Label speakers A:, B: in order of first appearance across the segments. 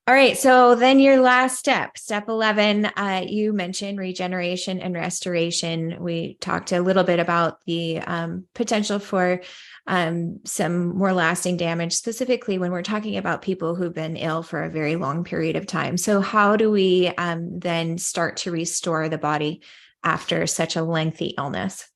A: All right. So then your last step 11, you mentioned regeneration and restoration. We talked a little bit about the potential for some more lasting damage, specifically when we're talking about people who've been ill for a very long period of time. So, how do we then start to restore the body after such a lengthy illness?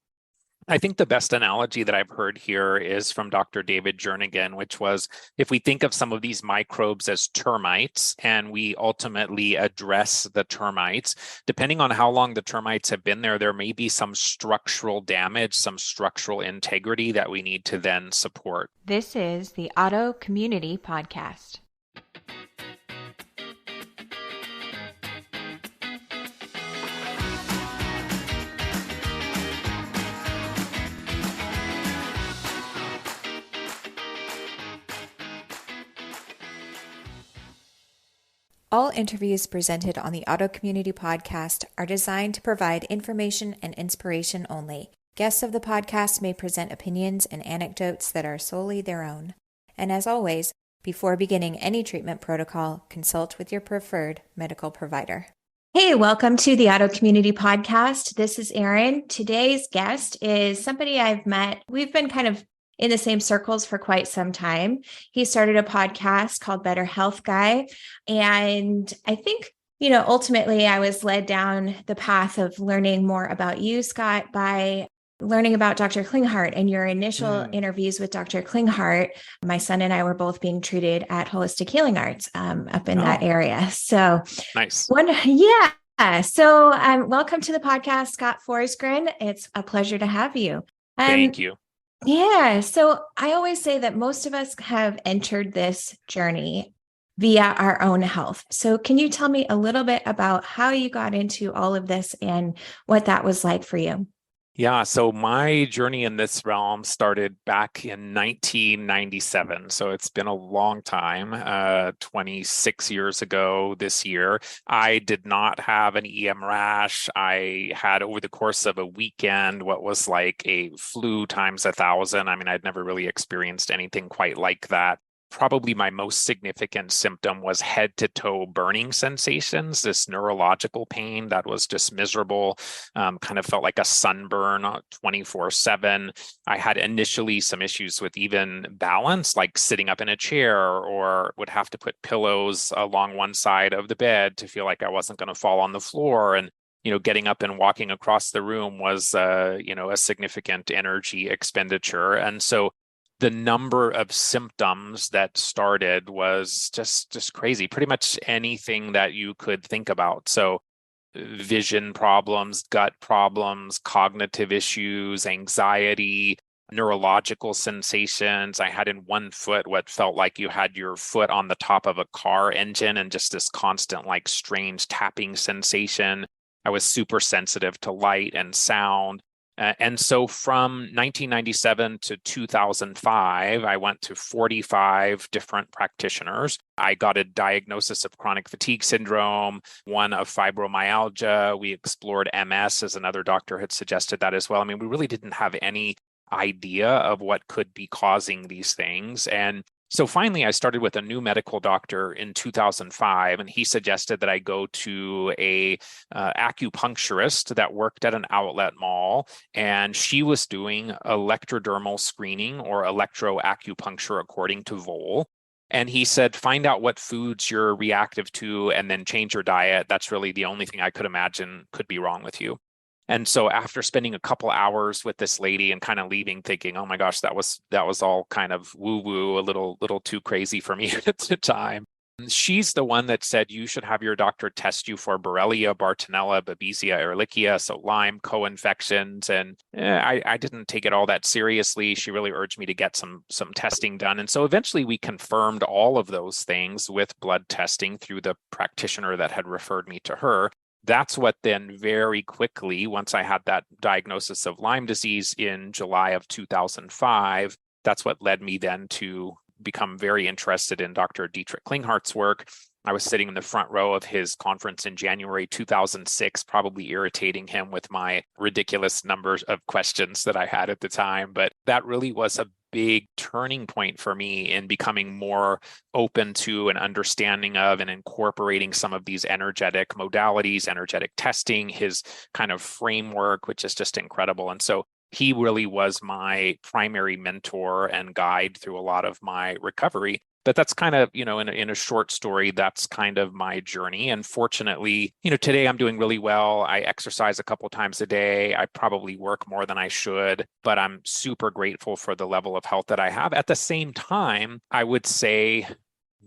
B: I think the best analogy that I've heard here is from Dr. David Jernigan, which was if we think of some of these microbes as termites and we ultimately address the termites, depending on how long the termites have been there, there may be some structural damage, some structural integrity that we need to then support.
A: This is the Auto Community Podcast. All interviews presented on the Auto Community Podcast are designed to provide information and inspiration only. Guests of the podcast may present opinions and anecdotes that are solely their own. And as always, before beginning any treatment protocol, consult with your preferred medical provider. Hey, welcome to the Auto Community Podcast. This is Erin. Today's guest is somebody I've met. We've been kind of in the same circles for quite some time. He started a podcast called Better Health Guy. And I think, ultimately I was led down the path of learning more about you, Scott, by learning about Dr. Klinghardt and your initial interviews with Dr. Klinghardt. My son and I were both being treated at Holistic Healing Arts up in that area. So
B: nice.
A: So welcome to the podcast, Scott Forsgren. It's a pleasure to have you.
B: Thank you.
A: Yeah. So I always say that most of us have entered this journey via our own health. So can you tell me a little bit about how you got into all of this and what that was like for you?
B: Yeah, so my journey in this realm started back in 1997. So it's been a long time, 26 years ago this year. I did not have an EM rash. I had, over the course of a weekend, what was like a flu times 1,000. I mean, I'd never really experienced anything quite like that. Probably my most significant symptom was head to toe burning sensations, this neurological pain that was just miserable, kind of felt like a sunburn 24/7. I had initially some issues with even balance, like sitting up in a chair, or would have to put pillows along one side of the bed to feel like I wasn't going to fall on the floor. And getting up and walking across the room was, a significant energy expenditure. And so the number of symptoms that started was just crazy. Pretty much anything that you could think about. So vision problems, gut problems, cognitive issues, anxiety, neurological sensations. I had in one foot what felt like you had your foot on the top of a car engine and just this constant, like, strange tapping sensation. I was super sensitive to light and sound. And so from 1997 to 2005, I went to 45 different practitioners. I got a diagnosis of chronic fatigue syndrome, one of fibromyalgia. We explored MS, as another doctor had suggested that as well. I mean, we really didn't have any idea of what could be causing these things. And so finally, I started with a new medical doctor in 2005, and he suggested that I go to a acupuncturist that worked at an outlet mall, and she was doing electrodermal screening or electroacupuncture according to Vol. And he said, find out what foods you're reactive to and then change your diet. That's really the only thing I could imagine could be wrong with you. And so after spending a couple hours with this lady and kind of leaving thinking, oh my gosh, that was all kind of woo-woo, a little too crazy for me at the time. She's the one that said you should have your doctor test you for Borrelia, Bartonella, Babesia, Ehrlichia, so Lyme co-infections. And I didn't take it all that seriously. She really urged me to get some testing done. And so eventually we confirmed all of those things with blood testing through the practitioner that had referred me to her. That's what then very quickly, once I had that diagnosis of Lyme disease in July of 2005, that's what led me then to become very interested in Dr. Dietrich Klinghardt's work. I was sitting in the front row of his conference in January 2006, probably irritating him with my ridiculous numbers of questions that I had at the time. But that really was a big turning point for me in becoming more open to and understanding of and incorporating some of these energetic modalities, energetic testing, his kind of framework, which is just incredible. And so he really was my primary mentor and guide through a lot of my recovery. But that's kind of, in a short story, that's kind of my journey. And fortunately, today I'm doing really well. I exercise a couple times a day. I probably work more than I should, but I'm super grateful for the level of health that I have. At the same time, I would say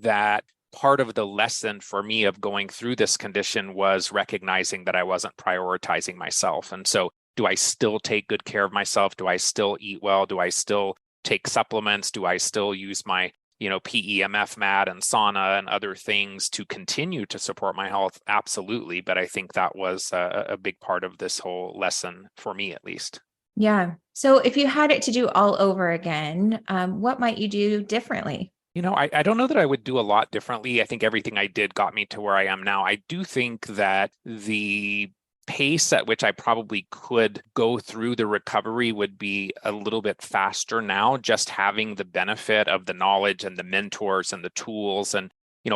B: that part of the lesson for me of going through this condition was recognizing that I wasn't prioritizing myself. And so do I still take good care of myself? Do I still eat well? Do I still take supplements? Do I still use my PEMF mat and sauna and other things to continue to support my health? Absolutely. But I think that was a big part of this whole lesson for me, at least.
A: Yeah. So if you had it to do all over again, what might you do differently?
B: I don't know that I would do a lot differently. I think everything I did got me to where I am now. I do think that the pace at which I probably could go through the recovery would be a little bit faster now, just having the benefit of the knowledge and the mentors and the tools and,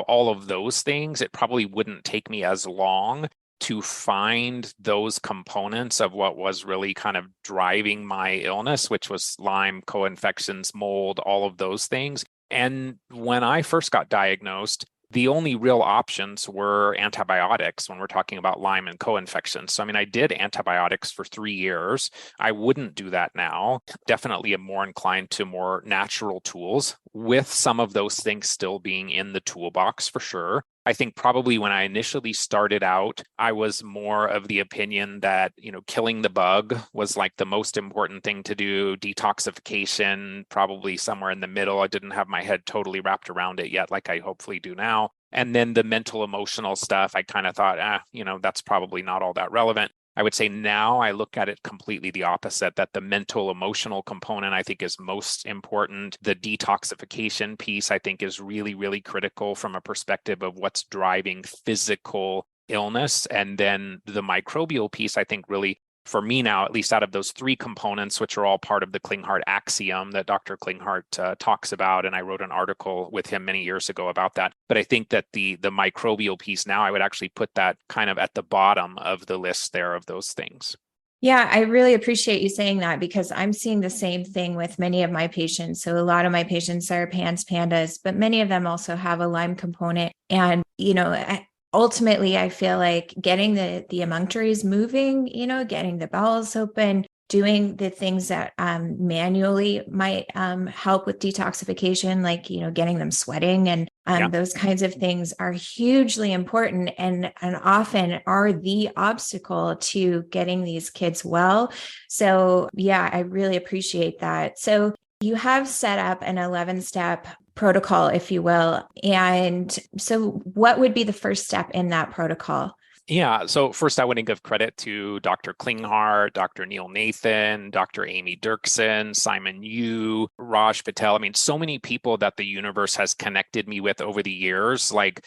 B: all of those things. It probably wouldn't take me as long to find those components of what was really kind of driving my illness, which was Lyme, co-infections, mold, all of those things. And when I first got diagnosed, the only real options were antibiotics when we're talking about Lyme and co-infections. So, I did antibiotics for 3 years. I wouldn't do that now. Definitely am more inclined to more natural tools, with some of those things still being in the toolbox for sure. I think probably when I initially started out, I was more of the opinion that, killing the bug was like the most important thing to do. Detoxification, probably somewhere in the middle. I didn't have my head totally wrapped around it yet, like I hopefully do now. And then the mental, emotional stuff, I kind of thought, that's probably not all that relevant. I would say now I look at it completely the opposite, that the mental, emotional component I think is most important. The detoxification piece I think is really, really critical from a perspective of what's driving physical illness. And then the microbial piece, I think really, for me now, at least out of those 3 components, which are all part of the Klinghardt axiom that Dr. Klinghardt talks about, and I wrote an article with him many years ago about that. But I think that the microbial piece now, I would actually put that kind of at the bottom of the list there of those things.
A: Yeah, I really appreciate you saying that, because I'm seeing the same thing with many of my patients. So a lot of my patients are pandas, but many of them also have a Lyme component. And, ultimately, I feel like getting the emunctories moving, getting the bowels open, doing the things that manually might help with detoxification, like, getting them sweating and those kinds of things are hugely important and often are the obstacle to getting these kids well. So yeah, I really appreciate that. So you have set up an 11-step protocol, if you will. And so what would be the first step in that protocol?
B: Yeah. So first, I want to give credit to Dr. Klinghardt, Dr. Neil Nathan, Dr. Amy Dirksen, Simon Yu, Raj Patel. So many people that the universe has connected me with over the years. Like,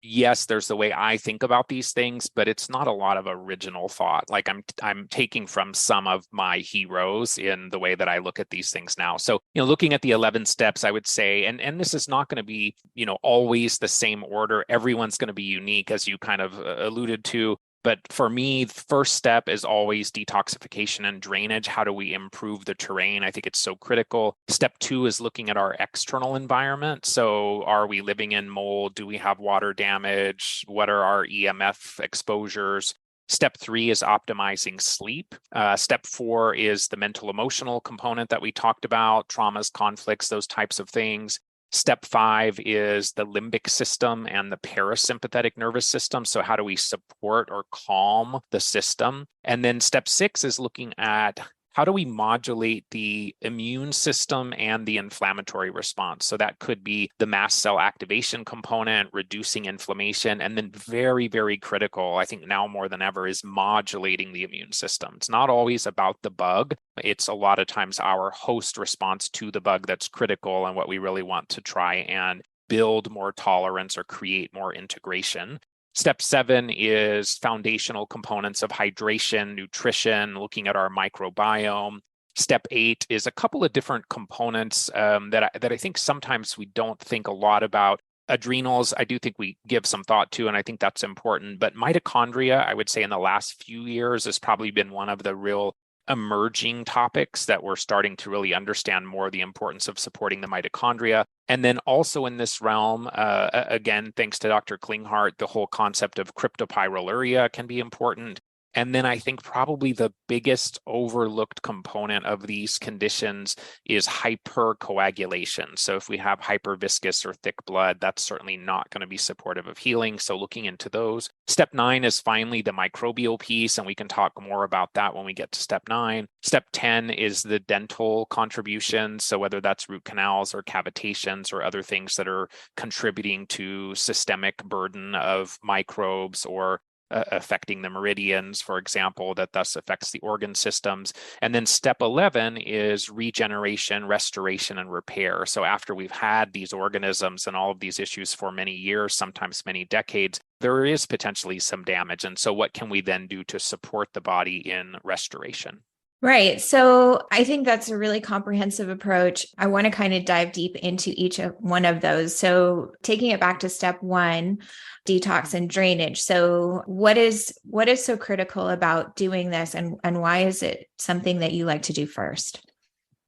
B: yes, there's the way I think about these things, but it's not a lot of original thought. Like I'm taking from some of my heroes in the way that I look at these things now. So, looking at the 11 steps, I would say, and this is not going to be, always the same order. Everyone's going to be unique, as you kind of alluded to. But for me, the first step is always detoxification and drainage. How do we improve the terrain? I think it's so critical. Step 2 is looking at our external environment. So are we living in mold? Do we have water damage? What are our EMF exposures? Step 3 is optimizing sleep. Step 4 is the mental emotional component that we talked about, traumas, conflicts, those types of things. Step 5 is the limbic system and the parasympathetic nervous system. So how do we support or calm the system? And then step 6 is looking at how do we modulate the immune system and the inflammatory response? So that could be the mast cell activation component, reducing inflammation, and then very, very critical, I think now more than ever, is modulating the immune system. It's not always about the bug. It's a lot of times our host response to the bug that's critical and what we really want to try and build more tolerance or create more integration. Step 7 is foundational components of hydration, nutrition, looking at our microbiome. Step 8 is a couple of different components that I think sometimes we don't think a lot about. Adrenals, I do think we give some thought to, and I think that's important. But mitochondria, I would say in the last few years, has probably been one of the real emerging topics that we're starting to really understand more the importance of supporting the mitochondria. And then also in this realm, again, thanks to Dr. Klinghardt, the whole concept of cryptopyruria can be important. And then I think probably the biggest overlooked component of these conditions is hypercoagulation. So if we have hyperviscous or thick blood, that's certainly not going to be supportive of healing. So looking into those. Step 9 is finally the microbial piece, and we can talk more about that when we get to step 9. Step 10 is the dental contributions. So whether that's root canals or cavitations or other things that are contributing to systemic burden of microbes or affecting the meridians, for example, that thus affects the organ systems. And then step 11 is regeneration, restoration, and repair. So after we've had these organisms and all of these issues for many years, sometimes many decades, there is potentially some damage. And so what can we then do to support the body in restoration?
A: Right. So I think that's a really comprehensive approach. I want to kind of dive deep into each of one of those. So taking it back to step 1, detox and drainage. So what is so critical about doing this, and why is it something that you like to do first?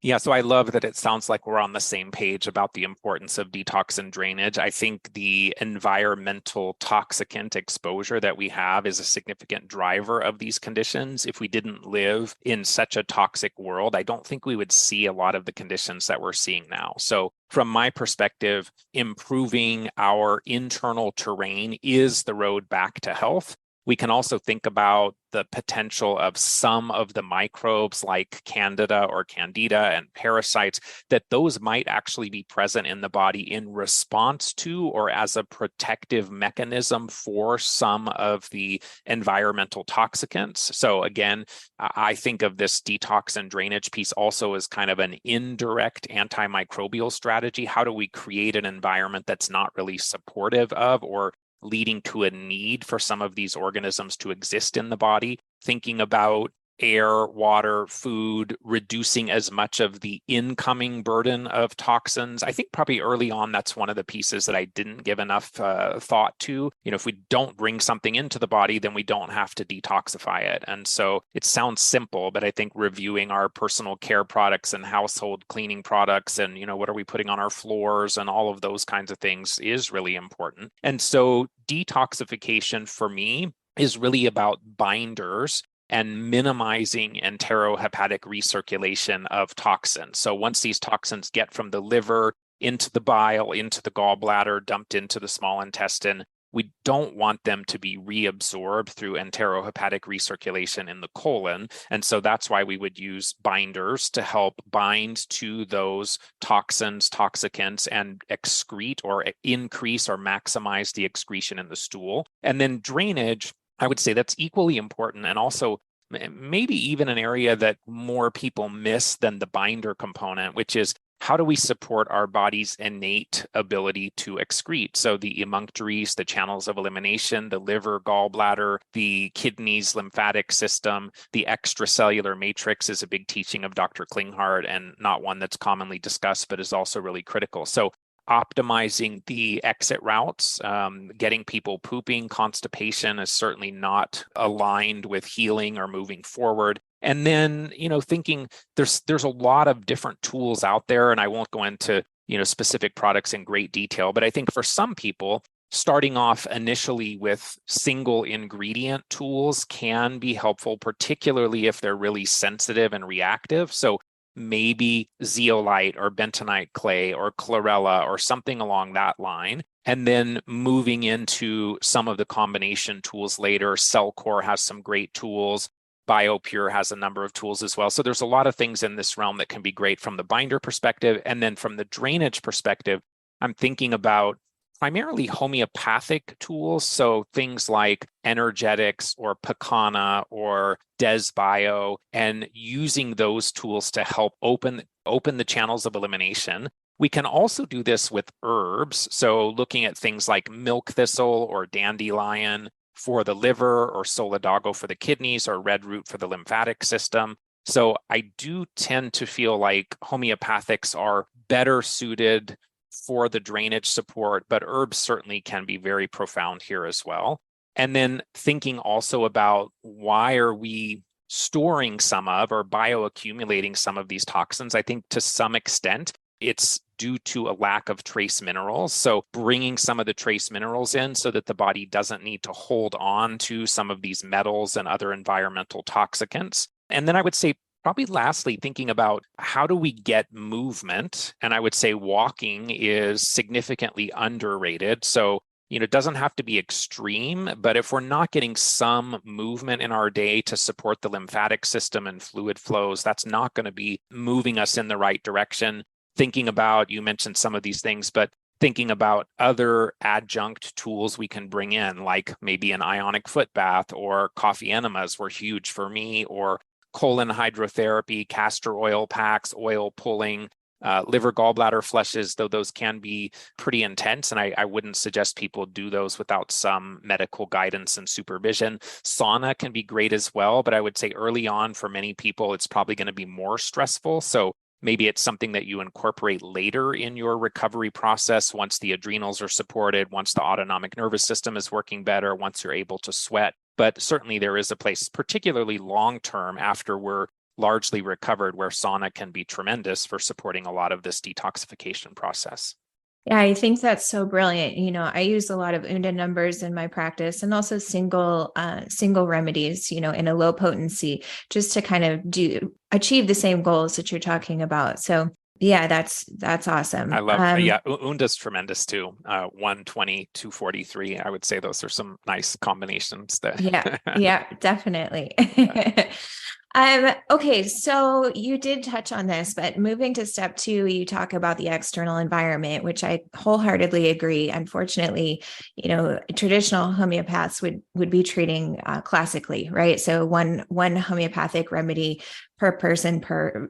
B: Yeah, so I love that it sounds like we're on the same page about the importance of detox and drainage. I think the environmental toxicant exposure that we have is a significant driver of these conditions. If we didn't live in such a toxic world, I don't think we would see a lot of the conditions that we're seeing now. So from my perspective, improving our internal terrain is the road back to health. We can also think about the potential of some of the microbes like Candida or Candida and parasites, that those might actually be present in the body in response to or as a protective mechanism for some of the environmental toxicants. So again, I think of this detox and drainage piece also as kind of an indirect antimicrobial strategy. How do we create an environment that's not really supportive of or leading to a need for some of these organisms to exist in the body? Thinking about air, water, food, reducing as much of the incoming burden of toxins. I think probably early on, that's one of the pieces that I didn't give enough thought to. If we don't bring something into the body, then we don't have to detoxify it. And so it sounds simple, but I think reviewing our personal care products and household cleaning products and, what are we putting on our floors and all of those kinds of things is really important. And so detoxification for me is really about binders and minimizing enterohepatic recirculation of toxins. So once these toxins get from the liver into the bile, into the gallbladder, dumped into the small intestine, we don't want them to be reabsorbed through enterohepatic recirculation in the colon. And so that's why we would use binders to help bind to those toxins, toxicants, and excrete or increase or maximize the excretion in the stool. And then drainage, I would say that's equally important, and also maybe even an area that more people miss than the binder component, which is how do we support our body's innate ability to excrete? So the emunctories, the channels of elimination, the liver, gallbladder, the kidneys, lymphatic system, the extracellular matrix is a big teaching of Dr. Klinghardt, and not one that's commonly discussed, but is also really critical. So optimizing the exit routes, getting people pooping, constipation is certainly not aligned with healing or moving forward. And then, thinking there's a lot of different tools out there, and I won't go into, specific products in great detail, but I think for some people, starting off initially with single ingredient tools can be helpful, particularly if they're really sensitive and reactive. So maybe zeolite or bentonite clay or chlorella or something along that line. And then moving into some of the combination tools later. Cellcore has some great tools. BioPure has a number of tools as well. So there's a lot of things in this realm that can be great from the binder perspective. And then from the drainage perspective, I'm thinking about primarily homeopathic tools. So things like energetics or Picana or DesBio, and using those tools to help open the channels of elimination. We can also do this with herbs. So looking at things like milk thistle or dandelion for the liver, or solidago for the kidneys, or red root for the lymphatic system. So I do tend to feel like homeopathics are better suited for the drainage support, but herbs certainly can be very profound here as well. And then thinking also about why are we storing some of or bioaccumulating some of these toxins? I think to some extent, it's due to a lack of trace minerals. So bringing some of the trace minerals in so that the body doesn't need to hold on to some of these metals and other environmental toxicants. And then I would say, probably lastly, thinking about how do we get movement? And I would say walking is significantly underrated. So, it doesn't have to be extreme, but if we're not getting some movement in our day to support the lymphatic system and fluid flows, that's not going to be moving us in the right direction. Thinking about, you mentioned some of these things, but thinking about other adjunct tools we can bring in, like maybe an ionic foot bath or coffee enemas were huge for me, or colon hydrotherapy, castor oil packs, oil pulling, liver gallbladder flushes, though those can be pretty intense. And I wouldn't suggest people do those without some medical guidance and supervision. Sauna can be great as well, but I would say early on for many people, it's probably going to be more stressful. So maybe it's something that you incorporate later in your recovery process once the adrenals are supported, once the autonomic nervous system is working better, once you're able to sweat. But certainly there is a place, particularly long-term after we're largely recovered, where sauna can be tremendous for supporting a lot of this detoxification process.
A: Yeah, I think that's so brilliant. I use a lot of Unda numbers in my practice, and also single remedies, in a low potency, just to kind of achieve the same goals that you're talking about. So yeah, that's awesome.
B: I love, Unda's tremendous too. 120, 243. I would say those are some nice combinations that.
A: Yeah, definitely. Okay, so you did touch on this, but moving to step 2, you talk about the external environment, which I wholeheartedly agree. Unfortunately, traditional homeopaths would be treating classically, right? So one homeopathic remedy per person per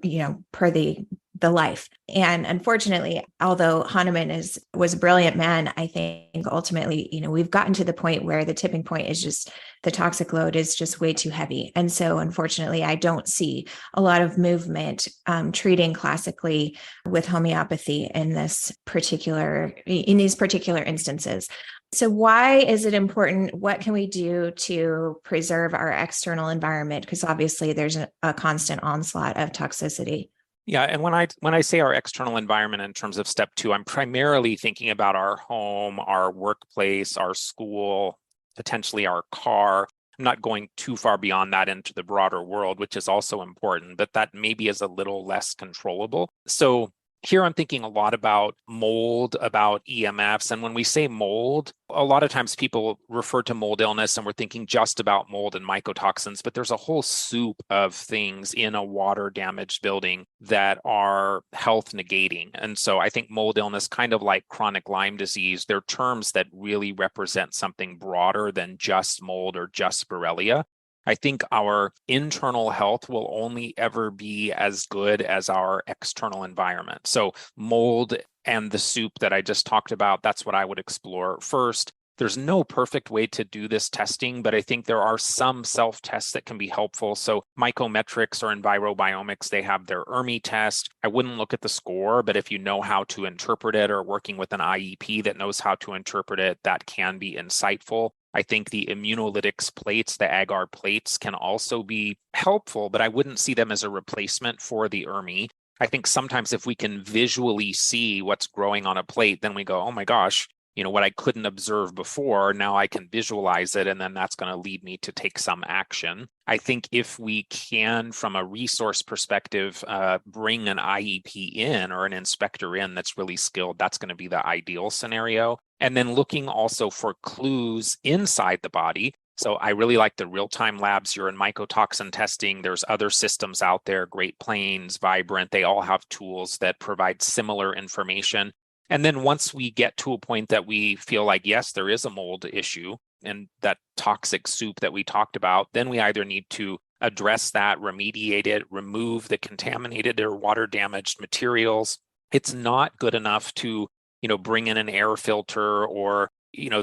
A: the life. And unfortunately, although Hahnemann was a brilliant man, I think ultimately, we've gotten to the point where the tipping point is just the toxic load is just way too heavy. And so unfortunately, I don't see a lot of movement treating classically with homeopathy in these particular instances. So why is it important? What can we do to preserve our external environment? Because obviously there's a constant onslaught of toxicity.
B: Yeah, and when I say our external environment in terms of step 2, I'm primarily thinking about our home, our workplace, our school, potentially our car. I'm not going too far beyond that into the broader world, which is also important, but that maybe is a little less controllable. So here I'm thinking a lot about mold, about EMFs. And when we say mold, a lot of times people refer to mold illness and we're thinking just about mold and mycotoxins, but there's a whole soup of things in a water damaged building that are health negating. And so I think mold illness, kind of like chronic Lyme disease, they're terms that really represent something broader than just mold or just Borrelia. I think our internal health will only ever be as good as our external environment. So mold and the soup that I just talked about, that's what I would explore first. There's no perfect way to do this testing, but I think there are some self-tests that can be helpful. So Mycometrics or Envirobiomics, they have their ERMI test. I wouldn't look at the score, but if you know how to interpret it or working with an IEP that knows how to interpret it, that can be insightful. I think the immunolytics plates, the agar plates, can also be helpful, but I wouldn't see them as a replacement for the ERMI. I think sometimes if we can visually see what's growing on a plate, then we go, oh my gosh, what I couldn't observe before, now I can visualize it, and then that's going to lead me to take some action. I think if we can, from a resource perspective, bring an IEP in or an inspector in that's really skilled, that's going to be the ideal scenario. And then looking also for clues inside the body. So I really like the real-time labs, urine mycotoxin testing. There's other systems out there, Great Plains, Vibrant. They all have tools that provide similar information. And then once we get to a point that we feel like, yes, there is a mold issue and that toxic soup that we talked about, then we either need to address that, remediate it, remove the contaminated or water damaged materials. It's not good enough to bring in an air filter or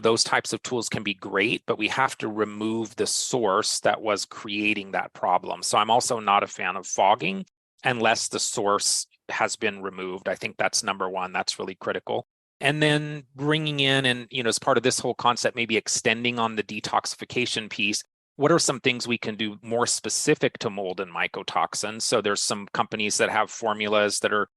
B: those types of tools can be great, but we have to remove the source that was creating that problem. So I'm also not a fan of fogging unless the source has been removed. I think that's number one. That's really critical. And then bringing in and, as part of this whole concept, maybe extending on the detoxification piece, what are some things we can do more specific to mold and mycotoxins? So there's some companies that have formulas that are,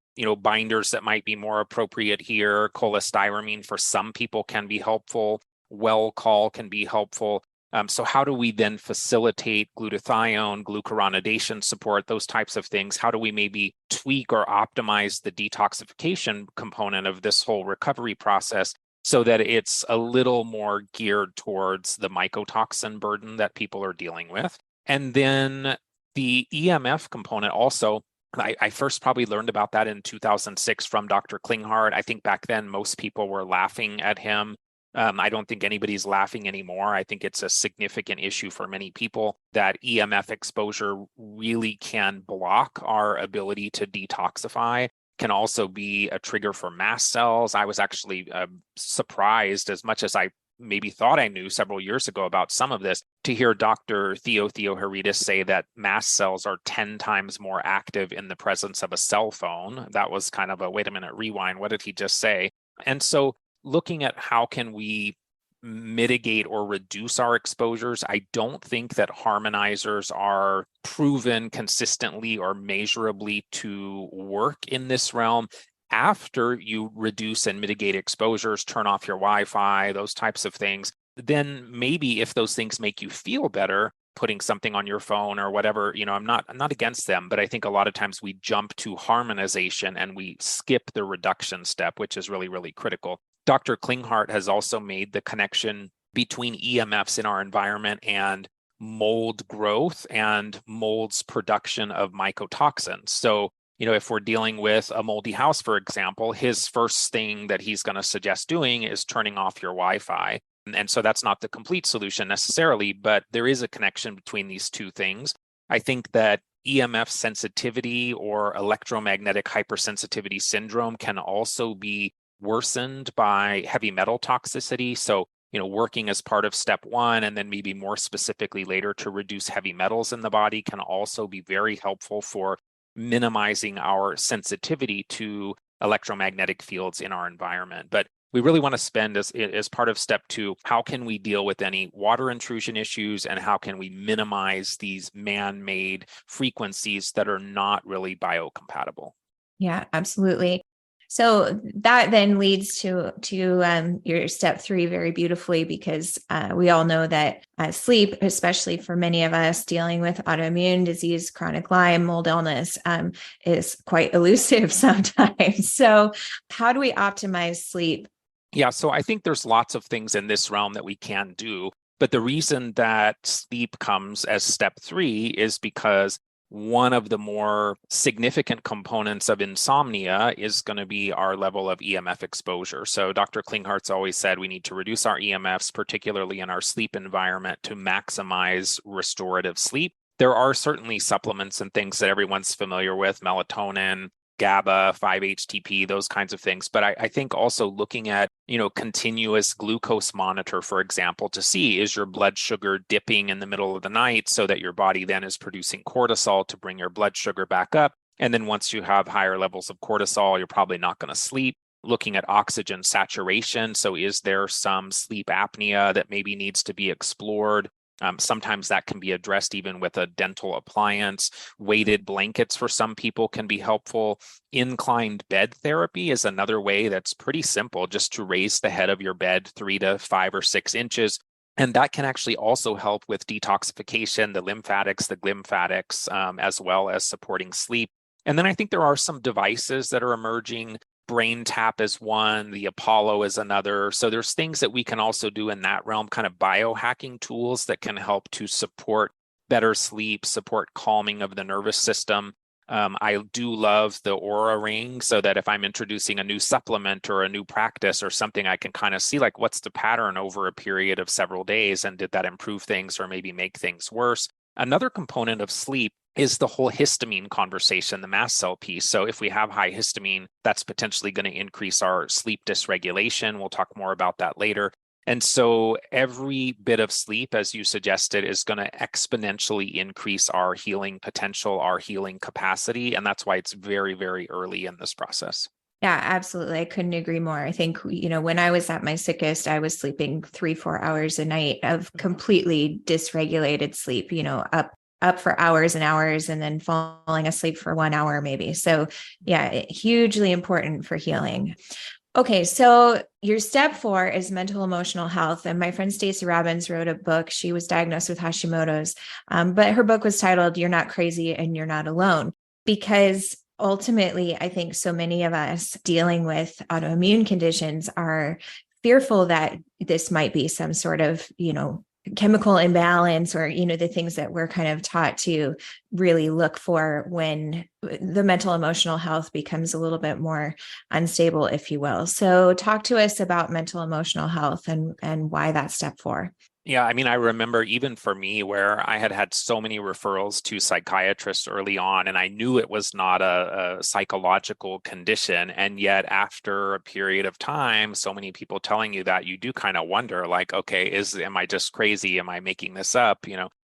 B: binders that might be more appropriate here. Cholestyramine for some people can be helpful. Well-call can be helpful. So how do we then facilitate glutathione, glucuronidation support, those types of things? How do we maybe tweak or optimize the detoxification component of this whole recovery process so that it's a little more geared towards the mycotoxin burden that people are dealing with? And then the EMF component also, I first probably learned about that in 2006 from Dr. Klinghardt. I think back then most people were laughing at him. I don't think anybody's laughing anymore. I think it's a significant issue for many people that EMF exposure really can block our ability to detoxify, can also be a trigger for mast cells. I was actually surprised, as much as I maybe thought I knew several years ago about some of this, to hear Dr. Theoharides say that mast cells are 10 times more active in the presence of a cell phone. That was kind of a, wait a minute, rewind. What did he just say? And so looking at how can we mitigate or reduce our exposures, I don't think that harmonizers are proven consistently or measurably to work in this realm. After you reduce and mitigate exposures, turn off your Wi-Fi, those types of things, then maybe if those things make you feel better, putting something on your phone or whatever, I'm not against them, but I think a lot of times we jump to harmonization and we skip the reduction step, which is really, really critical. Dr. Klinghardt has also made the connection between EMFs in our environment and mold growth and mold's production of mycotoxins. So, if we're dealing with a moldy house, for example, his first thing that he's going to suggest doing is turning off your Wi-Fi. And so that's not the complete solution necessarily, but there is a connection between these two things. I think that EMF sensitivity or electromagnetic hypersensitivity syndrome can also be worsened by heavy metal toxicity. So, working as part of step one, and then maybe more specifically later to reduce heavy metals in the body can also be very helpful for minimizing our sensitivity to electromagnetic fields in our environment. But we really want to spend as part of step two, how can we deal with any water intrusion issues and how can we minimize these man-made frequencies that are not really biocompatible?
A: Yeah, absolutely. So that then leads to your step three very beautifully, because we all know that sleep, especially for many of us dealing with autoimmune disease, chronic Lyme, mold illness, is quite elusive sometimes. So how do we optimize sleep?
B: Yeah, so I think there's lots of things in this realm that we can do. But the reason that sleep comes as step three is because one of the more significant components of insomnia is going to be our level of EMF exposure. So Dr. Klinghardt's always said we need to reduce our EMFs, particularly in our sleep environment, to maximize restorative sleep. There are certainly supplements and things that everyone's familiar with, melatonin, GABA, 5-HTP, those kinds of things. But I think also looking at, continuous glucose monitor, for example, to see, is your blood sugar dipping in the middle of the night so that your body then is producing cortisol to bring your blood sugar back up. And then once you have higher levels of cortisol, you're probably not going to sleep. Looking at oxygen saturation. So is there some sleep apnea that maybe needs to be explored? Sometimes that can be addressed even with a dental appliance. Weighted blankets for some people can be helpful. Inclined bed therapy is another way that's pretty simple, just to raise the head of your bed 3 to 5 or 6 inches. And that can actually also help with detoxification, the lymphatics, the glymphatics, as well as supporting sleep. And then I think there are some devices that are emerging. Brain Tap is one, the Apollo is another. So there's things that we can also do in that realm, kind of biohacking tools that can help to support better sleep, support calming of the nervous system. I do love the Aura Ring, so that if I'm introducing a new supplement or a new practice or something, I can kind of see like what's the pattern over a period of several days, and did that improve things or maybe make things worse? Another component of sleep is the whole histamine conversation, the mast cell piece. So if we have high histamine, that's potentially going to increase our sleep dysregulation. We'll talk more about that later. And so every bit of sleep, as you suggested, is going to exponentially increase our healing potential, our healing capacity. And that's why it's very, very early in this process.
A: Yeah, absolutely. I couldn't agree more. I think, when I was at my sickest, I was sleeping 3-4 hours a night of completely dysregulated sleep, up for hours and hours and then falling asleep for 1 hour maybe. So yeah, hugely important for healing. Okay, so your step 4 is mental emotional health. And my friend Stacey Robbins wrote a book. She was diagnosed with Hashimoto's, but her book was titled "You're Not Crazy and You're Not Alone," because ultimately, I think so many of us dealing with autoimmune conditions are fearful that this might be some sort of, chemical imbalance, or, the things that we're kind of taught to really look for when the mental emotional health becomes a little bit more unstable, if you will. So talk to us about mental emotional health and why that's step 4.
B: Yeah, I mean, I remember even for me where I had so many referrals to psychiatrists early on, and I knew it was not a psychological condition. And yet after a period of time, so many people telling you that, you do kind of wonder, like, okay, am I just crazy? Am I making this up?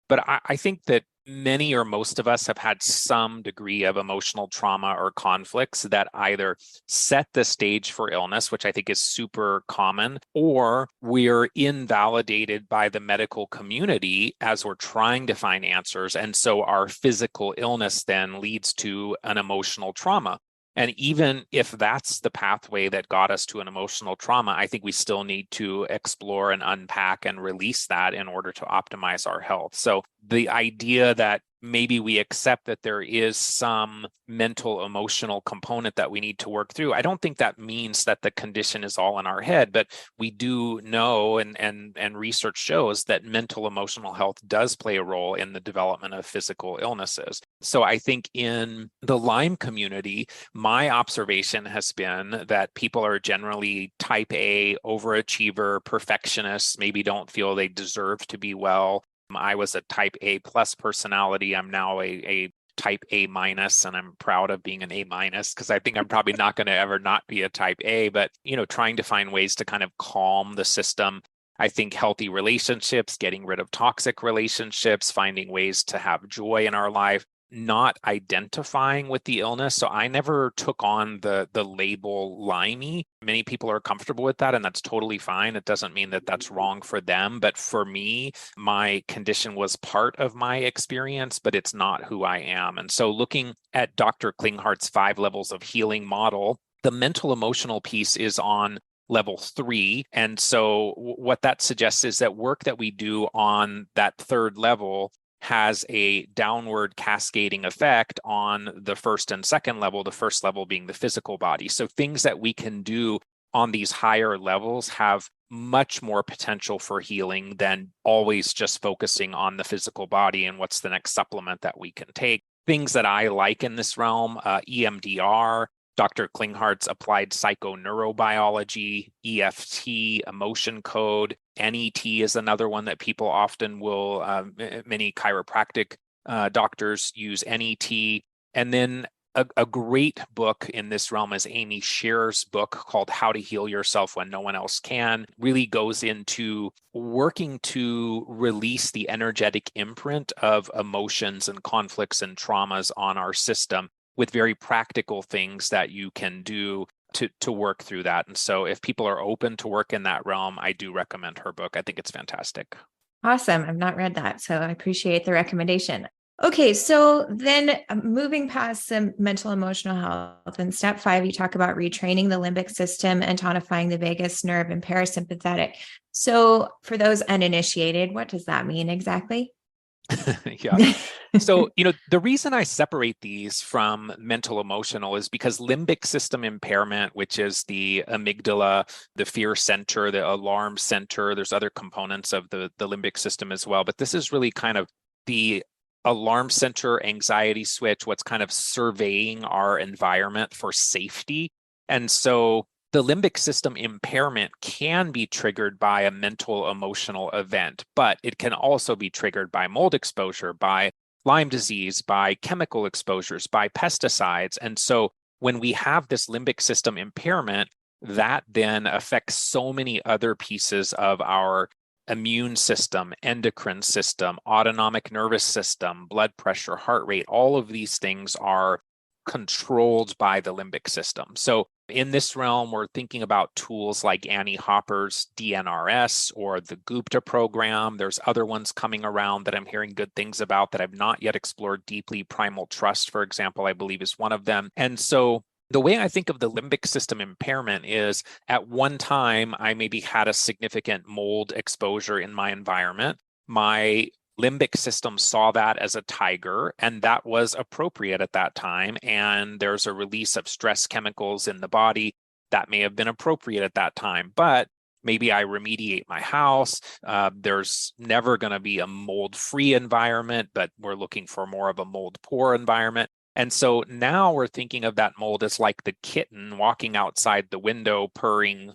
B: But I think that many or most of us have had some degree of emotional trauma or conflicts that either set the stage for illness, which I think is super common, or we're invalidated by the medical community as we're trying to find answers. And so our physical illness then leads to an emotional trauma. And even if that's the pathway that got us to an emotional trauma, I think we still need to explore and unpack and release that in order to optimize our health. So the idea that maybe we accept that there is some mental emotional component that we need to work through, I don't think that means that the condition is all in our head, but we do know and research shows that mental emotional health does play a role in the development of physical illnesses. So I think in the Lyme community, my observation has been that people are generally type A, overachiever, perfectionists, maybe don't feel they deserve to be well. I was a type A plus personality. I'm now a type A minus, and I'm proud of being an A minus because I think I'm probably not going to ever not be a type A, but, trying to find ways to kind of calm the system. I think healthy relationships, getting rid of toxic relationships, finding ways to have joy in our life, not identifying with the illness. So I never took on the label Limey. Many people are comfortable with that, and that's totally fine. It doesn't mean that that's wrong for them. But for me, my condition was part of my experience, but it's not who I am. And so looking at Dr. Klinghart's 5 levels of healing model, the mental emotional piece is on level 3. And so what that suggests is that work that we do on that 3rd level has a downward cascading effect on the 1st and 2nd level, the 1st level being the physical body. So things that we can do on these higher levels have much more potential for healing than always just focusing on the physical body and what's the next supplement that we can take. Things that I like in this realm, EMDR, Dr. Klinghart's applied psychoneurobiology, EFT, emotion code, NET is another one that people often will, many chiropractic doctors use NET. And then a great book in this realm is Amy Scherer's book called How to Heal Yourself When No One Else Can. Really goes into working to release the energetic imprint of emotions and conflicts and traumas on our system with very practical things that you can do to work through that. And so if people are open to work in that realm, I do recommend her book. I think it's fantastic.
A: Awesome. I've not read that, so I appreciate the recommendation. Okay, so then moving past some mental emotional health, in step 5, you talk about retraining the limbic system and tonifying the vagus nerve and parasympathetic. So for those uninitiated, what does that mean exactly?
B: Yeah. So, the reason I separate these from mental emotional is because limbic system impairment, which is the amygdala, the fear center, the alarm center, there's other components of the limbic system as well. But this is really kind of the alarm center, anxiety switch, what's kind of surveying our environment for safety. And so the limbic system impairment can be triggered by a mental emotional event, but it can also be triggered by mold exposure, by Lyme disease, by chemical exposures, by pesticides. And so when we have this limbic system impairment, that then affects so many other pieces of our immune system, endocrine system, autonomic nervous system, blood pressure, heart rate. All of these things are controlled by the limbic system. So in this realm, we're thinking about tools like Annie Hopper's DNRS or the Gupta program. There's other ones coming around that I'm hearing good things about that I've not yet explored deeply. Primal Trust, for example, I believe is one of them. And so the way I think of the limbic system impairment is at one time, I maybe had a significant mold exposure in my environment. My limbic system saw that as a tiger, and that was appropriate at that time. And there's a release of stress chemicals in the body that may have been appropriate at that time. But maybe I remediate my house. There's never going to be a mold-free environment, but we're looking for more of a mold-poor environment. And so now we're thinking of that mold as like the kitten walking outside the window, purring,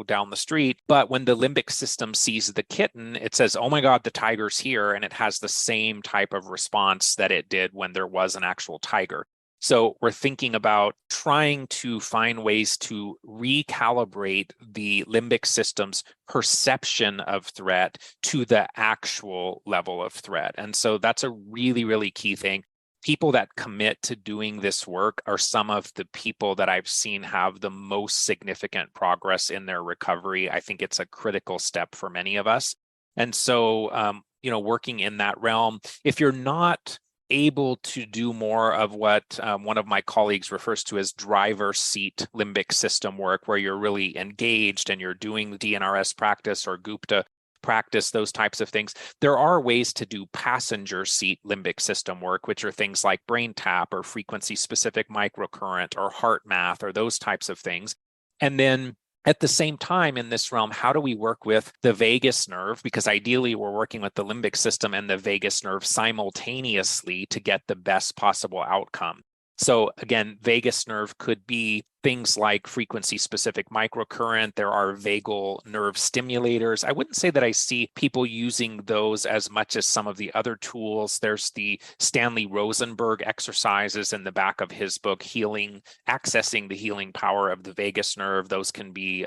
B: down the street. But when the limbic system sees the kitten, it says, oh my God, the tiger's here. And it has the same type of response that it did when there was an actual tiger. So we're thinking about trying to find ways to recalibrate the limbic system's perception of threat to the actual level of threat. And so that's a really, really key thing. People that commit to doing this work are some of the people that I've seen have the most significant progress in their recovery. I think it's a critical step for many of us. And so, working in that realm, if you're not able to do more of what one of my colleagues refers to as driver's seat limbic system work, where you're really engaged and you're doing the DNRS practice or Gupta practice, those types of things. There are ways to do passenger seat limbic system work, which are things like brain tap or frequency specific microcurrent or heart math or those types of things. And then at the same time in this realm, how do we work with the vagus nerve? Because ideally we're working with the limbic system and the vagus nerve simultaneously to get the best possible outcome. So again, vagus nerve could be things like frequency-specific microcurrent. There are vagal nerve stimulators. I wouldn't say that I see people using those as much as some of the other tools. There's the Stanley Rosenberg exercises in the back of his book, Accessing the Healing Power of the Vagus Nerve. Those can be,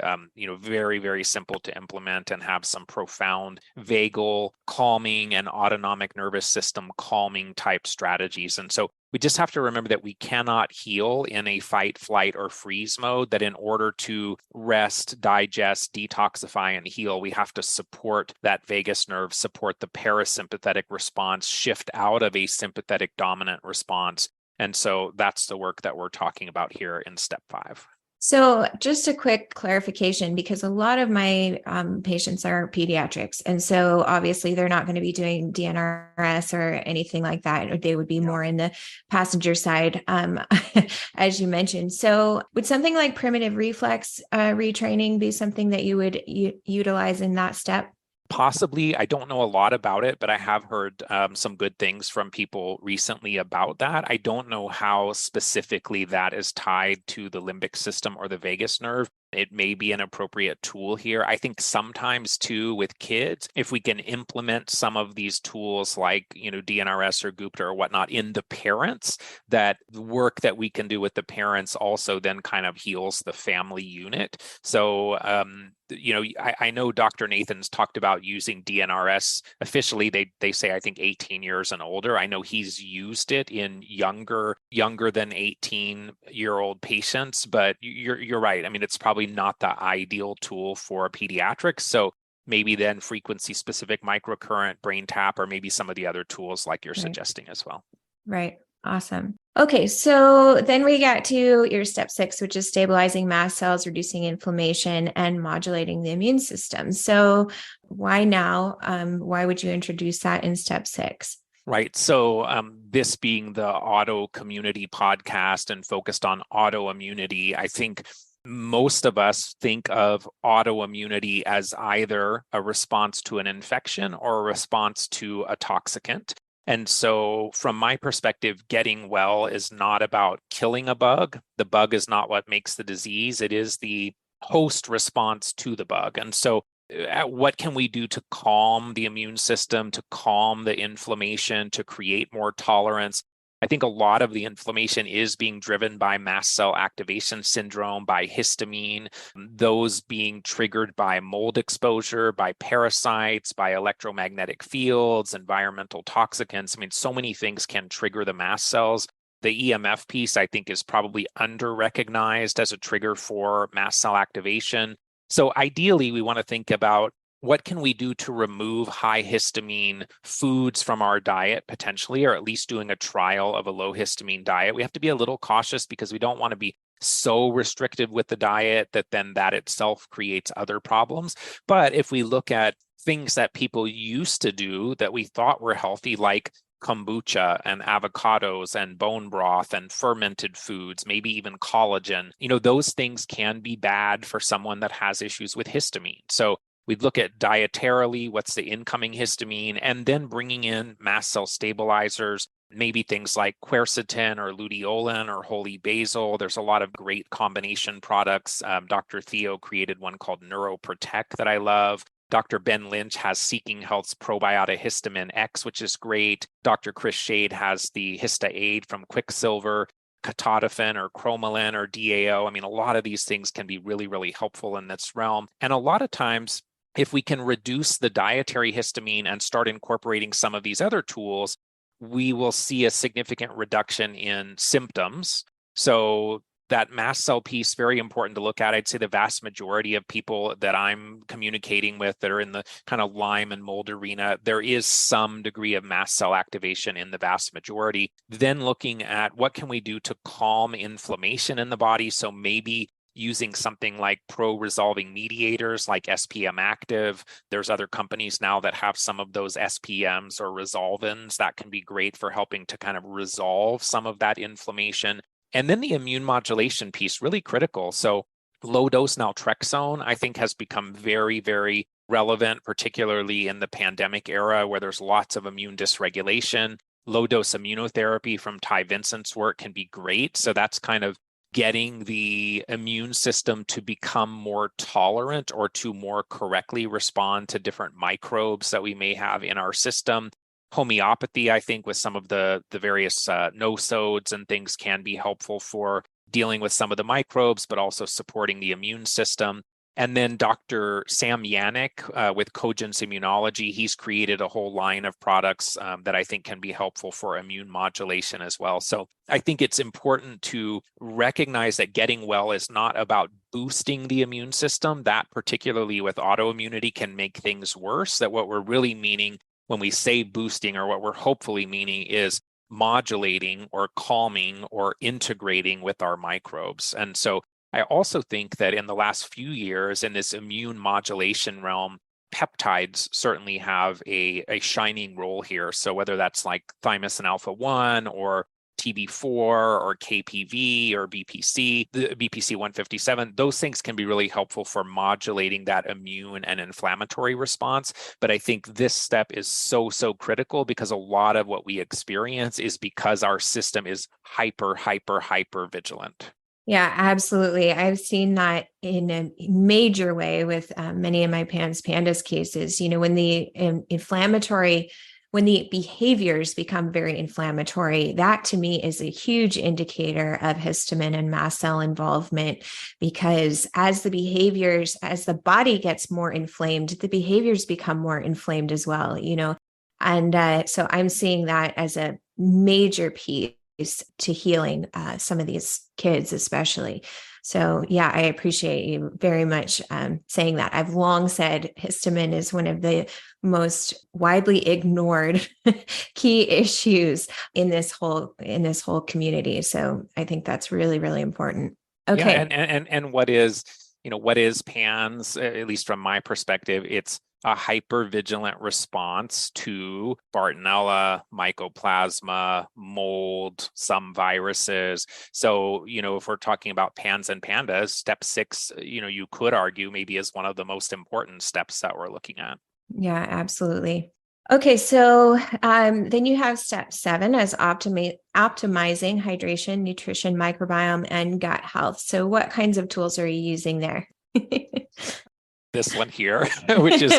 B: very, very simple to implement and have some profound vagal calming and autonomic nervous system calming type strategies. And so we just have to remember that we cannot heal in a fight, flight, or freeze mode, that in order to rest, digest, detoxify, and heal, we have to support that vagus nerve, support the parasympathetic response, shift out of a sympathetic dominant response. And so that's the work that we're talking about here in step 5.
A: So just a quick clarification, because a lot of my patients are pediatrics. And so obviously they're not going to be doing DNRS or anything like that. They would be more in the passenger side, as you mentioned. So would something like primitive reflex retraining be something that you would utilize in that step?
B: Possibly. I don't know a lot about it, but I have heard some good things from people recently about that. I don't know how specifically that is tied to the limbic system or the vagus nerve. It may be an appropriate tool here. I think sometimes too with kids, if we can implement some of these tools like, DNRS or Gupta or whatnot in the parents, that the work that we can do with the parents also then kind of heals the family unit. So, I know Dr. Nathan's talked about using DNRS. Officially, they say, I think 18 years and older. I know he's used it in younger than 18-year-old patients, but you're right. I mean, it's probably not the ideal tool for pediatrics. So maybe then frequency specific microcurrent, brain tap, or maybe some of the other tools like you're suggesting as well.
A: Right. Awesome. Okay. So then we got to your step 6, which is stabilizing mast cells, reducing inflammation, and modulating the immune system. So why now? Why would you introduce that in step 6?
B: Right. So this being the auto community podcast and focused on autoimmunity, I think most of us think of autoimmunity as either a response to an infection or a response to a toxicant. And so from my perspective, getting well is not about killing a bug. The bug is not what makes the disease. It is the host response to the bug. And so what can we do to calm the immune system, to calm the inflammation, to create more tolerance? I think a lot of the inflammation is being driven by mast cell activation syndrome, by histamine, those being triggered by mold exposure, by parasites, by electromagnetic fields, environmental toxicants. I mean, so many things can trigger the mast cells. The EMF piece, I think, is probably under-recognized as a trigger for mast cell activation. So ideally, we want to think about what can we do to remove high histamine foods from our diet potentially, or at least doing a trial of a low histamine diet. We have to be a little cautious because we don't want to be so restrictive with the diet that then that itself creates other problems. But if we look at things that people used to do that we thought were healthy, like kombucha and avocados and bone broth and fermented foods, maybe even collagen, those things can be bad for someone that has issues with histamine. So we'd look at dietarily, what's the incoming histamine, and then bringing in mast cell stabilizers, maybe things like quercetin or luteolin or holy basil. There's a lot of great combination products. Dr. Theo created one called Neuroprotect that I love. Dr. Ben Lynch has Seeking Health's Probiotic Histamine X, which is great. Dr. Chris Shade has the Hista Aid from Quicksilver, Ketotifen or Chromalin or DAO. I mean, a lot of these things can be really, really helpful in this realm. And a lot of times, if we can reduce the dietary histamine and start incorporating some of these other tools, we will see a significant reduction in symptoms. So that mast cell piece, very important to look at. I'd say the vast majority of people that I'm communicating with that are in the kind of Lyme and mold arena, there is some degree of mast cell activation in the vast majority. Then looking at what can we do to calm inflammation in the body. So maybe using something like pro-resolving mediators like SPM Active. There's other companies now that have some of those SPMs or resolvins that can be great for helping to kind of resolve some of that inflammation. And then the immune modulation piece, really critical. So low dose naltrexone, I think, has become very, very relevant, particularly in the pandemic era where there's lots of immune dysregulation. Low dose immunotherapy from Ty Vincent's work can be great. So that's kind of getting the immune system to become more tolerant or to more correctly respond to different microbes that we may have in our system. Homeopathy, I think, with some of the various nosodes and things can be helpful for dealing with some of the microbes, but also supporting the immune system. And then Dr. Sam Yannick with Cogence Immunology, he's created a whole line of products that I think can be helpful for immune modulation as well. So I think it's important to recognize that getting well is not about boosting the immune system. That, particularly with autoimmunity, can make things worse. That what we're really meaning when we say boosting, or what we're hopefully meaning, is modulating or calming or integrating with our microbes. And so I also think that in the last few years in this immune modulation realm, peptides certainly have a shining role here. So whether that's like thymosin alpha-1 or TB4 or KPV or BPC, the BPC 157, those things can be really helpful for modulating that immune and inflammatory response. But I think this step is so critical because a lot of what we experience is because our system is hyper vigilant.
A: Yeah, absolutely. I've seen that in a major way with many of my pandas cases. When the when the behaviors become very inflammatory, that to me is a huge indicator of histamine and mast cell involvement, because as the body gets more inflamed, the behaviors become more inflamed as well, And so I'm seeing that as a major piece to healing some of these kids, especially. So yeah, I appreciate you very much saying that. I've long said histamine is one of the most widely ignored key issues in this whole community. So I think that's really, really important. Okay.
B: Yeah, and what is PANS, at least from my perspective, it's a hypervigilant response to Bartonella, Mycoplasma, mold, some viruses. So, if we're talking about PANS and pandas, step 6, you could argue maybe is one of the most important steps that we're looking at.
A: Yeah, absolutely. Okay, so then you have step 7 as optimizing hydration, nutrition, microbiome, and gut health. So what kinds of tools are you using there?
B: this one here, which is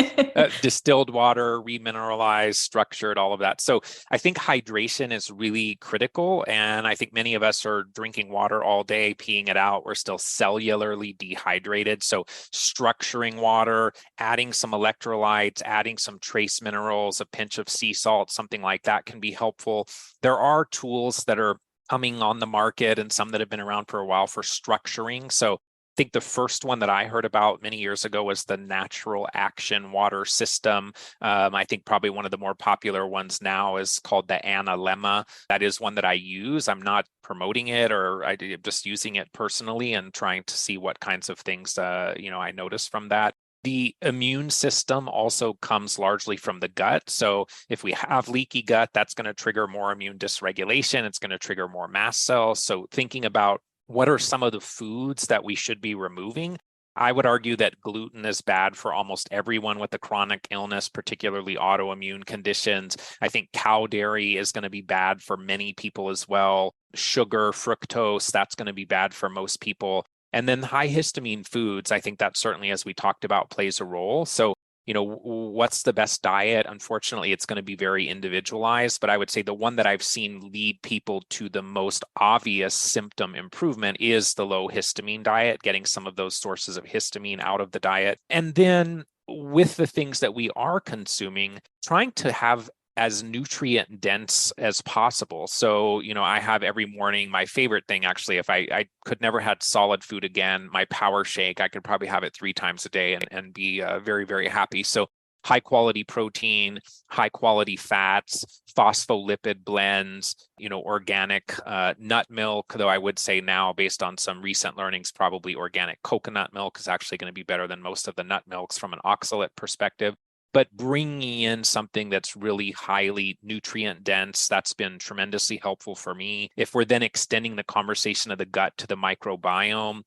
B: distilled water, remineralized, structured, all of that. So I think hydration is really critical. And I think many of us are drinking water all day, peeing it out. We're still cellularly dehydrated. So structuring water, adding some electrolytes, adding some trace minerals, a pinch of sea salt, something like that can be helpful. There are tools that are coming on the market and some that have been around for a while for structuring. So I think the first one that I heard about many years ago was the Natural Action Water System. I think probably one of the more popular ones now is called the Analemma. That is one that I use. I'm not promoting it, or I'm just using it personally and trying to see what kinds of things I notice from that. The immune system also comes largely from the gut. So if we have leaky gut, that's going to trigger more immune dysregulation. It's going to trigger more mast cells. So thinking about what are some of the foods that we should be removing? I would argue that gluten is bad for almost everyone with a chronic illness, particularly autoimmune conditions. I think cow dairy is going to be bad for many people as well. Sugar, fructose, that's going to be bad for most people. And then high histamine foods, I think that certainly, as we talked about, plays a role. So what's the best diet? Unfortunately, it's going to be very individualized, but I would say the one that I've seen lead people to the most obvious symptom improvement is the low histamine diet, getting some of those sources of histamine out of the diet. And then with the things that we are consuming, trying to have as nutrient dense as possible. So, I have every morning, my favorite thing, actually, if I could never had solid food again, my power shake, I could probably have it 3 times a day and be very, very happy. So high quality protein, high quality fats, phospholipid blends, organic nut milk, though I would say now, based on some recent learnings, probably organic coconut milk is actually going to be better than most of the nut milks from an oxalate perspective. But bringing in something that's really highly nutrient dense, that's been tremendously helpful for me. If we're then extending the conversation of the gut to the microbiome,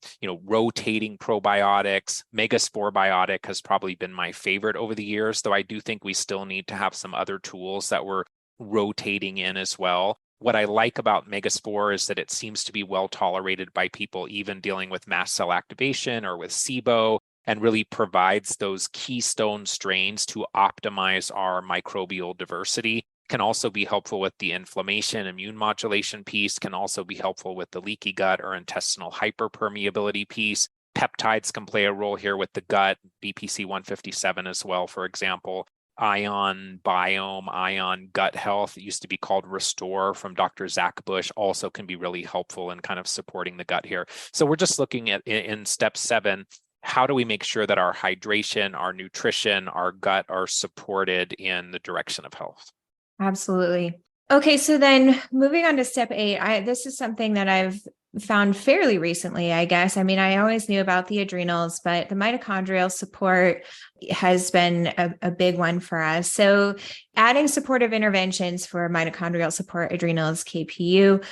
B: rotating probiotics, Megaspore Biotic has probably been my favorite over the years, though I do think we still need to have some other tools that we're rotating in as well. What I like about Megaspore is that it seems to be well tolerated by people, even dealing with mast cell activation or with SIBO, and really provides those keystone strains to optimize our microbial diversity. Can also be helpful with the inflammation, immune modulation piece, can also be helpful with the leaky gut or intestinal hyperpermeability piece. Peptides can play a role here with the gut, BPC 157 as well, for example. Ion Biome, Ion Gut Health, it used to be called Restore from Dr. Zach Bush, also can be really helpful in kind of supporting the gut here. So we're just looking at in step 7, how do we make sure that our hydration, our nutrition, our gut are supported in the direction of health?
A: Absolutely. Okay, so then moving on to step 8, this is something that I've found fairly recently, I guess. I mean, I always knew about the adrenals, but the mitochondrial support has been a big one for us. So adding supportive interventions for mitochondrial support, adrenals, KPU.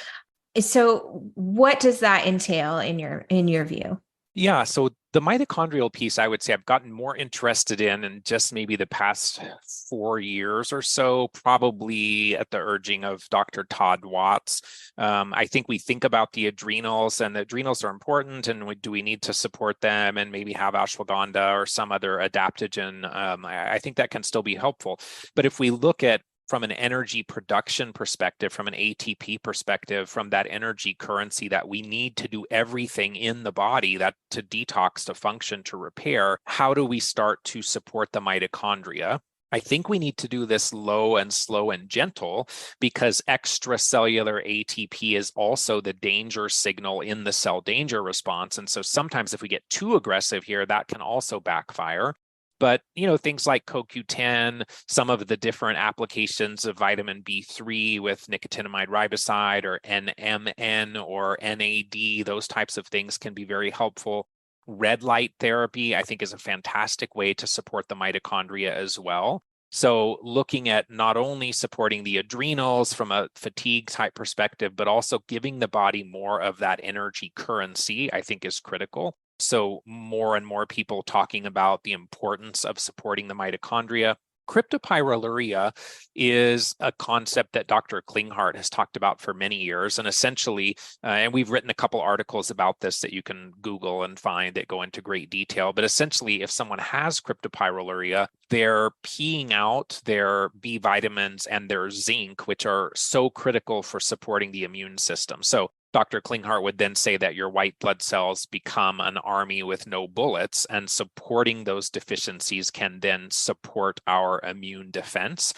A: So what does that entail in your view?
B: Yeah, so the mitochondrial piece, I would say I've gotten more interested in just maybe the past 4 years or so, probably at the urging of Dr. Todd Watts. I think we think about the adrenals, and the adrenals are important, and do we need to support them and maybe have ashwagandha or some other adaptogen? I think that can still be helpful. But if we look at from an energy production perspective, from an ATP perspective, from that energy currency that we need to do everything in the body, that to detox, to function, to repair, how do we start to support the mitochondria? I think we need to do this low and slow and gentle, because extracellular ATP is also the danger signal in the cell danger response. And so sometimes if we get too aggressive here, that can also backfire. But, things like CoQ10, some of the different applications of vitamin B3 with nicotinamide riboside or NMN or NAD, those types of things can be very helpful. Red light therapy, I think, is a fantastic way to support the mitochondria as well. So looking at not only supporting the adrenals from a fatigue type perspective, but also giving the body more of that energy currency, I think is critical. So more and more people talking about the importance of supporting the mitochondria. Cryptopyroluria is a concept that Dr. Klinghardt has talked about for many years. And essentially, and we've written a couple articles about this that you can Google and find that go into great detail. But essentially, if someone has cryptopyroluria, they're peeing out their B vitamins and their zinc, which are so critical for supporting the immune system. So Dr. Klinghardt would then say that your white blood cells become an army with no bullets, and supporting those deficiencies can then support our immune defense.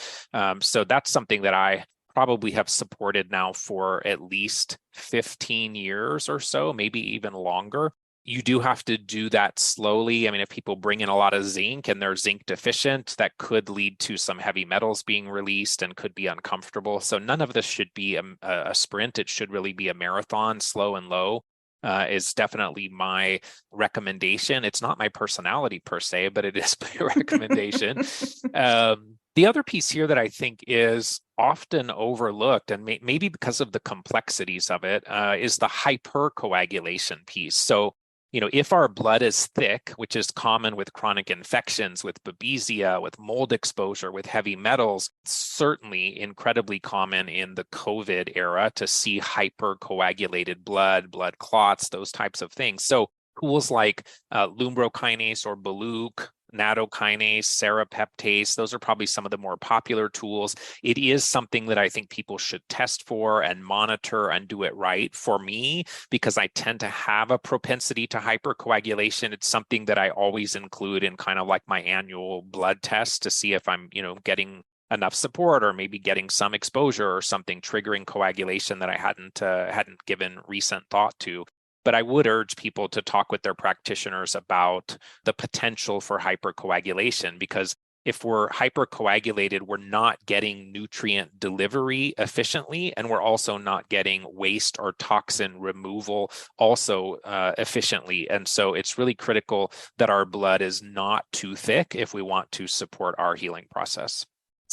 B: So that's something that I probably have supported now for at least 15 years or so, maybe even longer. You do have to do that slowly. I mean, if people bring in a lot of zinc and they're zinc deficient, that could lead to some heavy metals being released and could be uncomfortable. So none of this should be a sprint. It should really be a marathon. Slow and low is definitely my recommendation. It's not my personality per se, but it is my recommendation. The other piece here that I think is often overlooked, and maybe because of the complexities of it, is the hypercoagulation piece. So if our blood is thick, which is common with chronic infections, with babesia, with mold exposure, with heavy metals, certainly incredibly common in the COVID era to see hypercoagulated blood clots, those types of things. So tools like lumbrokinase or Baluch, nattokinase, serrapeptase, those are probably some of the more popular tools. It is something that I think people should test for and monitor and do it right. For me, because I tend to have a propensity to hypercoagulation, it's something that I always include in kind of like my annual blood test to see if I'm, getting enough support or maybe getting some exposure or something triggering coagulation that I hadn't given recent thought to. But I would urge people to talk with their practitioners about the potential for hypercoagulation, because if we're hypercoagulated, we're not getting nutrient delivery efficiently, and we're also not getting waste or toxin removal also efficiently. And so it's really critical that our blood is not too thick if we want to support our healing process.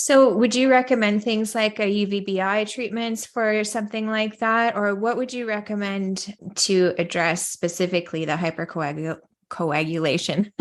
A: So would you recommend things like a UVBI treatments for something like that? Or what would you recommend to address specifically the hypercoagulation?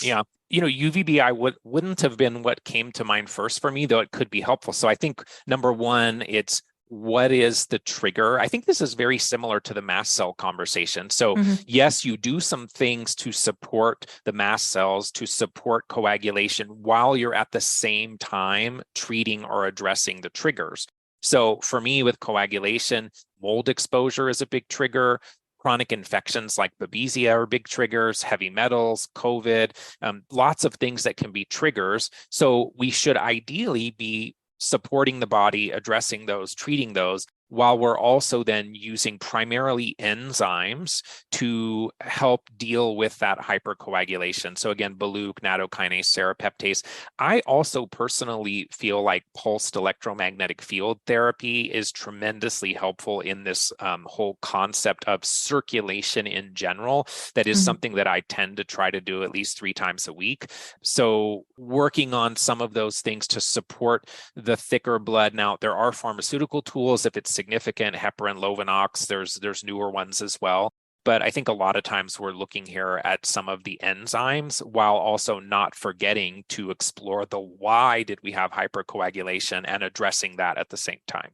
B: Yeah. UVBI wouldn't have been what came to mind first for me, though it could be helpful. So I think number one, it's what is the trigger? I think this is very similar to the mast cell conversation. So yes, you do some things to support the mast cells, to support coagulation while you're at the same time treating or addressing the triggers. So for me with coagulation, mold exposure is a big trigger. Chronic infections like babesia are big triggers, heavy metals, COVID, lots of things that can be triggers. So we should ideally be supporting the body, addressing those, treating those, while we're also then using primarily enzymes to help deal with that hypercoagulation. So again, Baluch, nattokinase, serrapeptase. I also personally feel like pulsed electromagnetic field therapy is tremendously helpful in this whole concept of circulation in general. That is something that I tend to try to do at least 3 times a week. So working on some of those things to support the thicker blood. Now, there are pharmaceutical tools if it's significant, heparin, Lovenox, there's newer ones as well. But I think a lot of times we're looking here at some of the enzymes while also not forgetting to explore the why did we have hypercoagulation and addressing that at the same time.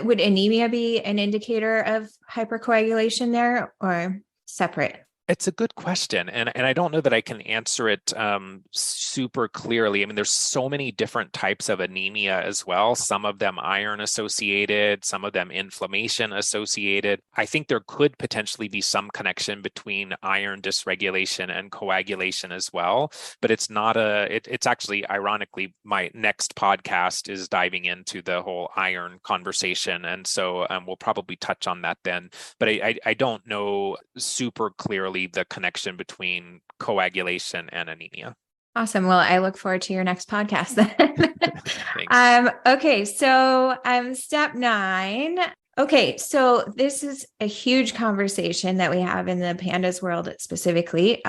A: Would anemia be an indicator of hypercoagulation there or separate?
B: It's a good question. And I don't know that I can answer it super clearly. I mean, there's so many different types of anemia as well. Some of them iron associated, some of them inflammation associated. I think there could potentially be some connection between iron dysregulation and coagulation as well. But it's not it's actually, ironically, my next podcast is diving into the whole iron conversation. And so we'll probably touch on that then. But I don't know super clearly the connection between coagulation and anemia.
A: Awesome. Well, I look forward to your next podcast then.
B: Thanks.
A: Okay. So step 9. Okay. So this is a huge conversation that we have in the pandas world specifically,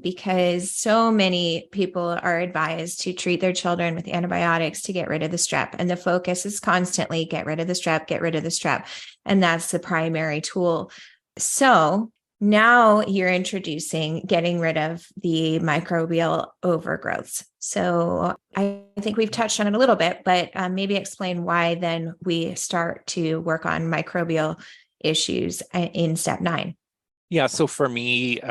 A: because so many people are advised to treat their children with antibiotics to get rid of the strep. And the focus is constantly get rid of the strep, get rid of the strep. And that's the primary tool. So Now you're introducing getting rid of the microbial overgrowths. So I think we've touched on it a little bit, but maybe explain why then we start to work on microbial issues in step 9.
B: Yeah, so for me,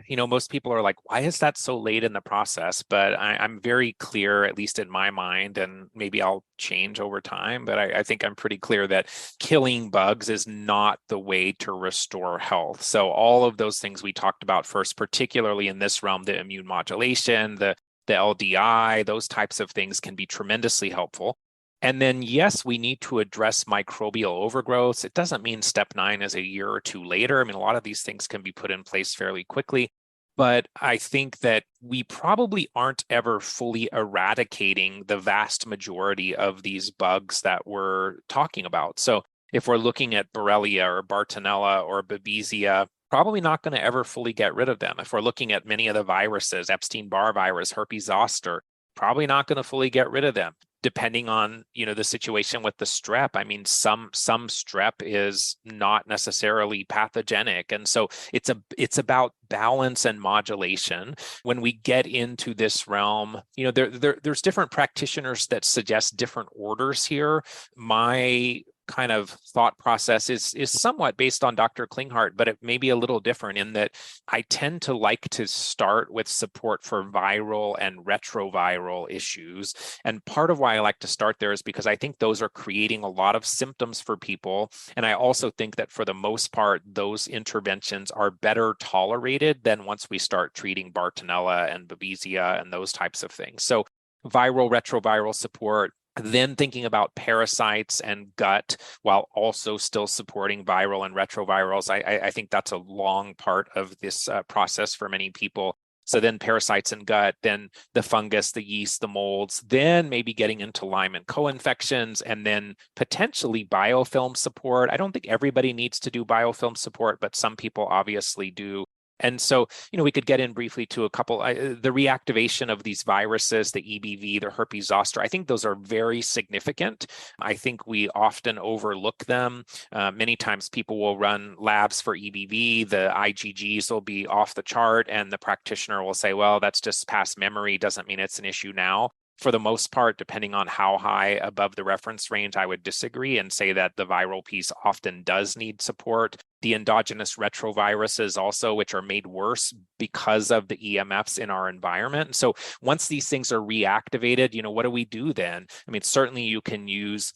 B: most people are like, why is that so late in the process? But I'm very clear, at least in my mind, and maybe I'll change over time, but I think I'm pretty clear that killing bugs is not the way to restore health. So all of those things we talked about first, particularly in this realm, the immune modulation, the LDI, those types of things can be tremendously helpful. And then, yes, we need to address microbial overgrowths. It doesn't mean step 9 is a year or two later. I mean, a lot of these things can be put in place fairly quickly. But I think that we probably aren't ever fully eradicating the vast majority of these bugs that we're talking about. So if we're looking at Borrelia or Bartonella or Babesia, probably not going to ever fully get rid of them. If we're looking at many of the viruses, Epstein-Barr virus, herpes zoster, probably not going to fully get rid of them. Depending on the situation with the strep, I mean, some strep is not necessarily pathogenic, and so it's about balance and modulation. When we get into this realm, there's different practitioners that suggest different orders here. My kind of thought process is somewhat based on Dr. Klinghardt, but it may be a little different in that I tend to like to start with support for viral and retroviral issues. And part of why I like to start there is because I think those are creating a lot of symptoms for people. And I also think that for the most part, those interventions are better tolerated than once we start treating Bartonella and Babesia and those types of things. So viral, retroviral support, then thinking about parasites and gut while also still supporting viral and retrovirals. I think that's a long part of this process for many people. So then parasites and gut, then the fungus, the yeast, the molds, then maybe getting into Lyme and co-infections, and then potentially biofilm support. I don't think everybody needs to do biofilm support, but some people obviously do. And so, we could get in briefly to a couple, the reactivation of these viruses, the EBV, the herpes zoster. I think those are very significant. I think we often overlook them. Many times people will run labs for EBV, the IgGs will be off the chart, and the practitioner will say, well, that's just past memory, doesn't mean it's an issue now. For the most part, depending on how high above the reference range, I would disagree and say that the viral piece often does need support. The endogenous retroviruses also, which are made worse because of the EMFs in our environment. So once these things are reactivated, what do we do then? I mean, certainly you can use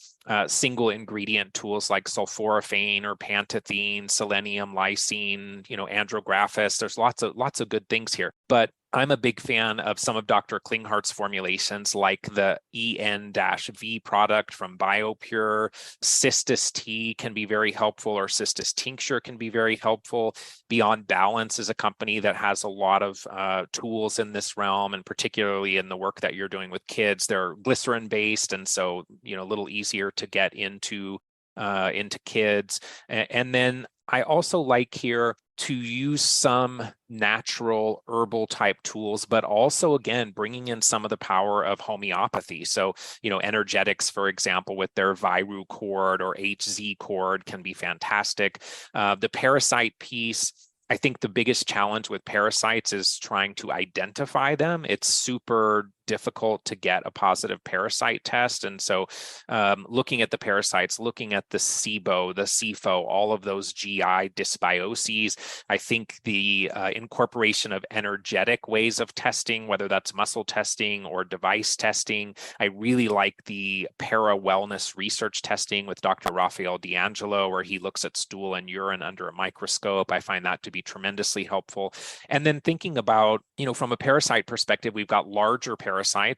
B: single ingredient tools like sulforaphane or pantethine, selenium, lysine, andrographis. There's lots of good things here. But I'm a big fan of some of Dr. Klinghardt's formulations, like the EN-V product from BioPure. Cystis tea can be very helpful, or Cystis tincture can be very helpful. Beyond Balance is a company that has a lot of tools in this realm, and particularly in the work that you're doing with kids. They're glycerin-based, and so a little easier to get into kids. And then I also like here to use some natural herbal type tools, but also, again, bringing in some of the power of homeopathy. So, energetics, for example, with their Viru cord or HZ cord can be fantastic. The parasite piece, I think the biggest challenge with parasites is trying to identify them. It's super difficult to get a positive parasite test. And so looking at the parasites, looking at the SIBO, the SIFO, all of those GI dysbioses, I think the incorporation of energetic ways of testing, whether that's muscle testing or device testing. I really like the para-wellness research testing with Dr. Raphael D'Angelo, where he looks at stool and urine under a microscope. I find that to be tremendously helpful. And then thinking about, from a parasite perspective, we've got larger parasites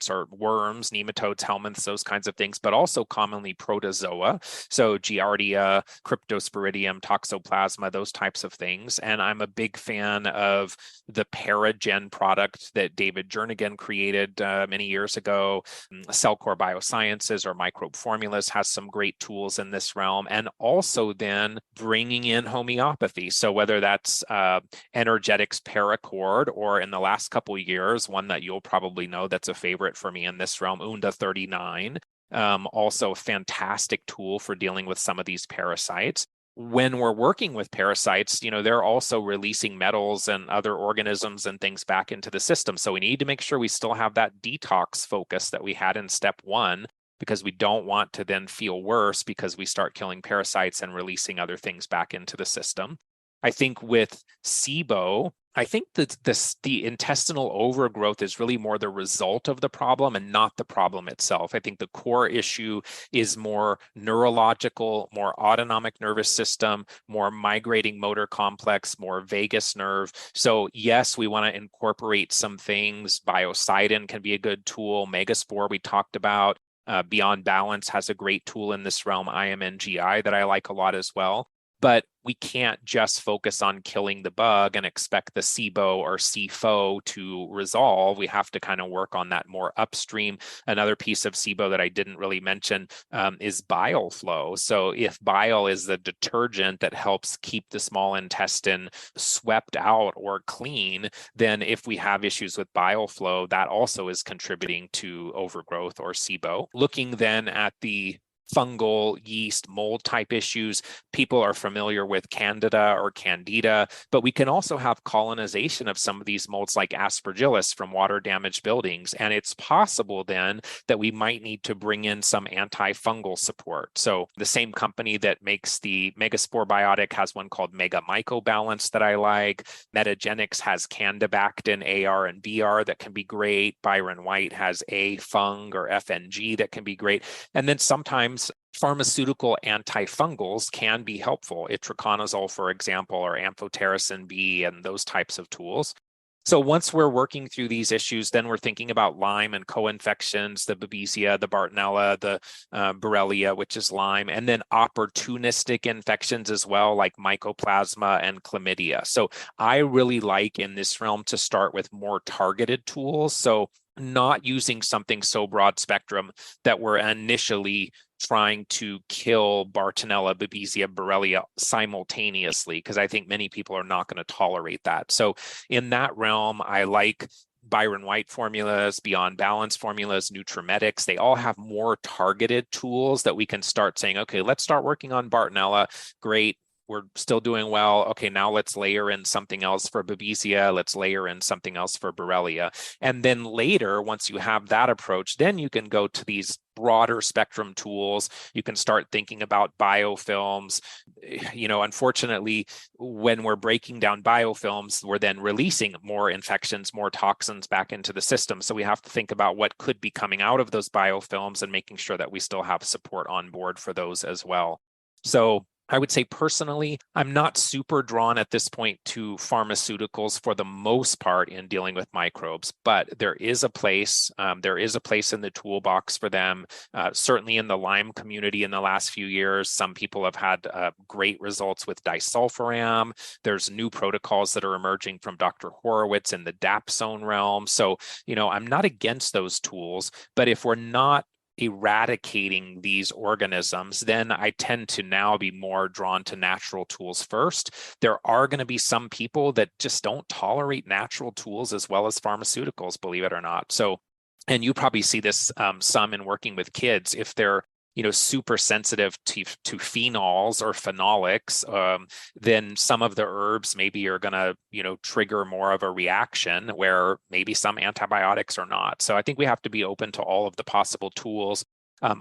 B: or worms, nematodes, helminths, those kinds of things, but also commonly protozoa. So Giardia, Cryptosporidium, Toxoplasma, those types of things. And I'm a big fan of the Paragen product that David Jernigan created many years ago. Cellcore Biosciences or Microbe Formulas has some great tools in this realm. And also then bringing in homeopathy. So whether that's Energetics Paracord, or in the last couple of years, one that you'll probably know that's a favorite for me in this realm, Unda 39. Also a fantastic tool for dealing with some of these parasites. when we're working with parasites, they're also releasing metals and other organisms and things back into the system. So we need to make sure we still have that detox focus that we had in step one, because we don't want to then feel worse because we start killing parasites and releasing other things back into the system. I think with SIBO, I think that the intestinal overgrowth is really more the result of the problem and not the problem itself. I think the core issue is more neurological, more autonomic nervous system, more migrating motor complex, more vagus nerve. So yes, we want to incorporate some things. Biocidin can be a good tool. Megaspore we talked about. Beyond Balance has a great tool in this realm, IMNGI, that I like a lot as well. But we can't just focus on killing the bug and expect the SIBO or CFO to resolve. We have to kind of work on that more upstream. Another piece of SIBO that I didn't really mention is bile flow. So if bile is the detergent that helps keep the small intestine swept out or clean, then if we have issues with bile flow, that also is contributing to overgrowth or SIBO. Looking then at the fungal, yeast, mold type issues. People are familiar with Candida or Candida, but we can also have colonization of some of these molds like Aspergillus from water damaged buildings. And it's possible then that we might need to bring in some antifungal support. So the same company that makes the Megaspore biotic has one called Mega Myco Balance that I like. Metagenics has Candibactin AR and BR that can be great. Byron White has A Fung or FNG that can be great. And then sometimes pharmaceutical antifungals can be helpful. Itraconazole, for example, or amphotericin B and those types of tools. So once we're working through these issues, then we're thinking about Lyme and co-infections, the Babesia, the Bartonella, the Borrelia, which is Lyme, and then opportunistic infections as well, like Mycoplasma and Chlamydia. So I really like in this realm to start with more targeted tools. So not using something so broad spectrum that we're initially trying to kill Bartonella, Babesia, Borrelia simultaneously, because I think many people are not going to tolerate that. So in that realm, I like Byron White formulas, Beyond Balance formulas, Nutrimetics. They all have more targeted tools that we can start saying, okay, let's start working on Bartonella. Great. We're still doing well. Okay, now let's layer in something else for Babesia. Let's layer in something else for Borrelia. And then later, once you have that approach, then you can go to these broader spectrum tools. You can start thinking about biofilms. Unfortunately, when we're breaking down biofilms, we're then releasing more infections, more toxins back into the system. So we have to think about what could be coming out of those biofilms and making sure that we still have support on board for those as well. So I would say personally, I'm not super drawn at this point to pharmaceuticals for the most part in dealing with microbes, but there is a place. There is a place in the toolbox for them. Certainly in the Lyme community in the last few years, some people have had great results with disulfiram. There's new protocols that are emerging from Dr. Horowitz in the dapsone realm. So, I'm not against those tools, but if we're not eradicating these organisms, then I tend to now be more drawn to natural tools first. There are going to be some people that just don't tolerate natural tools as well as pharmaceuticals, believe it or not. So, and you probably see this some in working with kids, if they're super sensitive to phenols or phenolics, then some of the herbs maybe are going to, trigger more of a reaction where maybe some antibiotics are not. So I think we have to be open to all of the possible tools.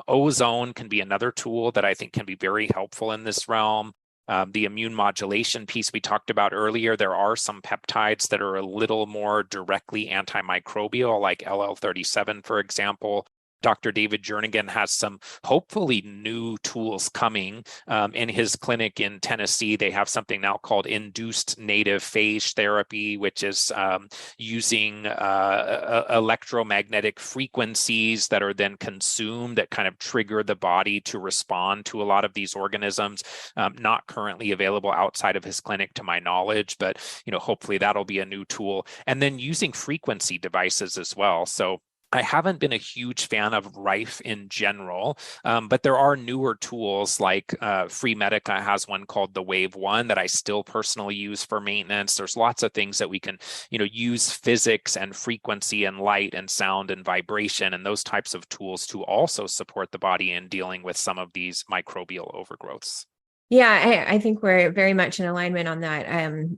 B: Ozone can be another tool that I think can be very helpful in this realm. The immune modulation piece we talked about earlier, there are some peptides that are a little more directly antimicrobial, like LL37, for example. Dr. David Jernigan has some hopefully new tools coming in his clinic in Tennessee. They have something now called induced native phage therapy, which is using electromagnetic frequencies that are then consumed that kind of trigger the body to respond to a lot of these organisms. Not currently available outside of his clinic to my knowledge, but hopefully that'll be a new tool. And then using frequency devices as well. So I haven't been a huge fan of Rife in general, but there are newer tools like Free Medica has one called the Wave 1 that I still personally use for maintenance. There's lots of things that we can, use physics and frequency and light and sound and vibration and those types of tools to also support the body in dealing with some of these microbial overgrowths.
C: Yeah, I think we're very much in alignment on that.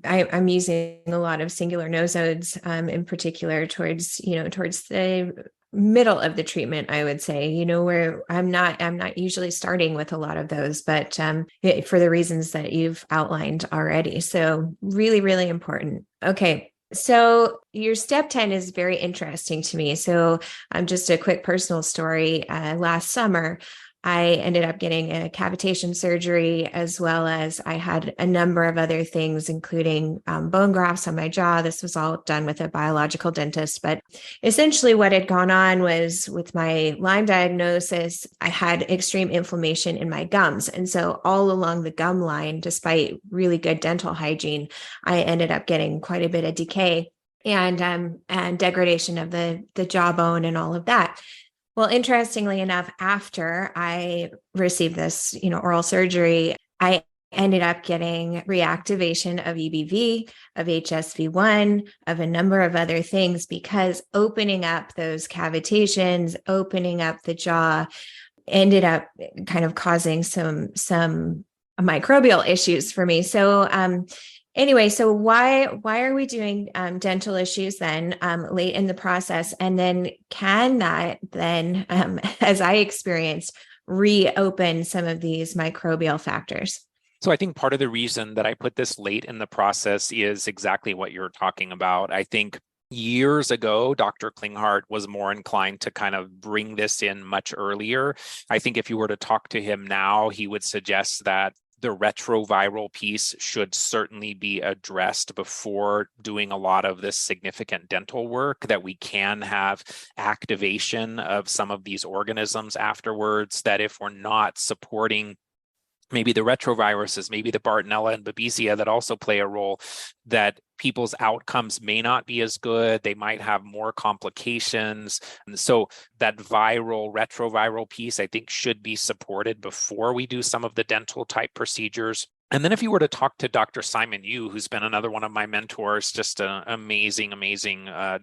C: I'm using a lot of singular nosodes, in particular towards the middle of the treatment, I would say, where I'm not usually starting with a lot of those, but for the reasons that you've outlined already. So really, really important. Okay. So your step 10 is very interesting to me. So just a quick personal story. Last summer, I ended up getting a cavitation surgery, as well as I had a number of other things, including bone grafts on my jaw. This was all done with a biological dentist. But essentially, what had gone on was with my Lyme diagnosis, I had extreme inflammation in my gums. And so, all along the gum line, despite really good dental hygiene, I ended up getting quite a bit of decay and degradation of the jawbone and all of that. Well, interestingly enough, after I received this, oral surgery, I ended up getting reactivation of EBV, of HSV1, of a number of other things, because opening up those cavitations, opening up the jaw, ended up kind of causing some microbial issues for me. So anyway, so why are we doing dental issues then late in the process? And then can that then, as I experienced, reopen some of these microbial factors?
B: So I think part of the reason that I put this late in the process is exactly what you're talking about. I think years ago, Dr. Klinghardt was more inclined to kind of bring this in much earlier. I think if you were to talk to him now, he would suggest that the retroviral piece should certainly be addressed before doing a lot of this significant dental work, that we can have activation of some of these organisms afterwards, that if we're not supporting maybe the retroviruses, maybe the Bartonella and Babesia that also play a role, that people's outcomes may not be as good. They might have more complications. And so that retroviral piece, I think, should be supported before we do some of the dental type procedures. And then if you were to talk to Dr. Simon Yu, who's been another one of my mentors, just an amazing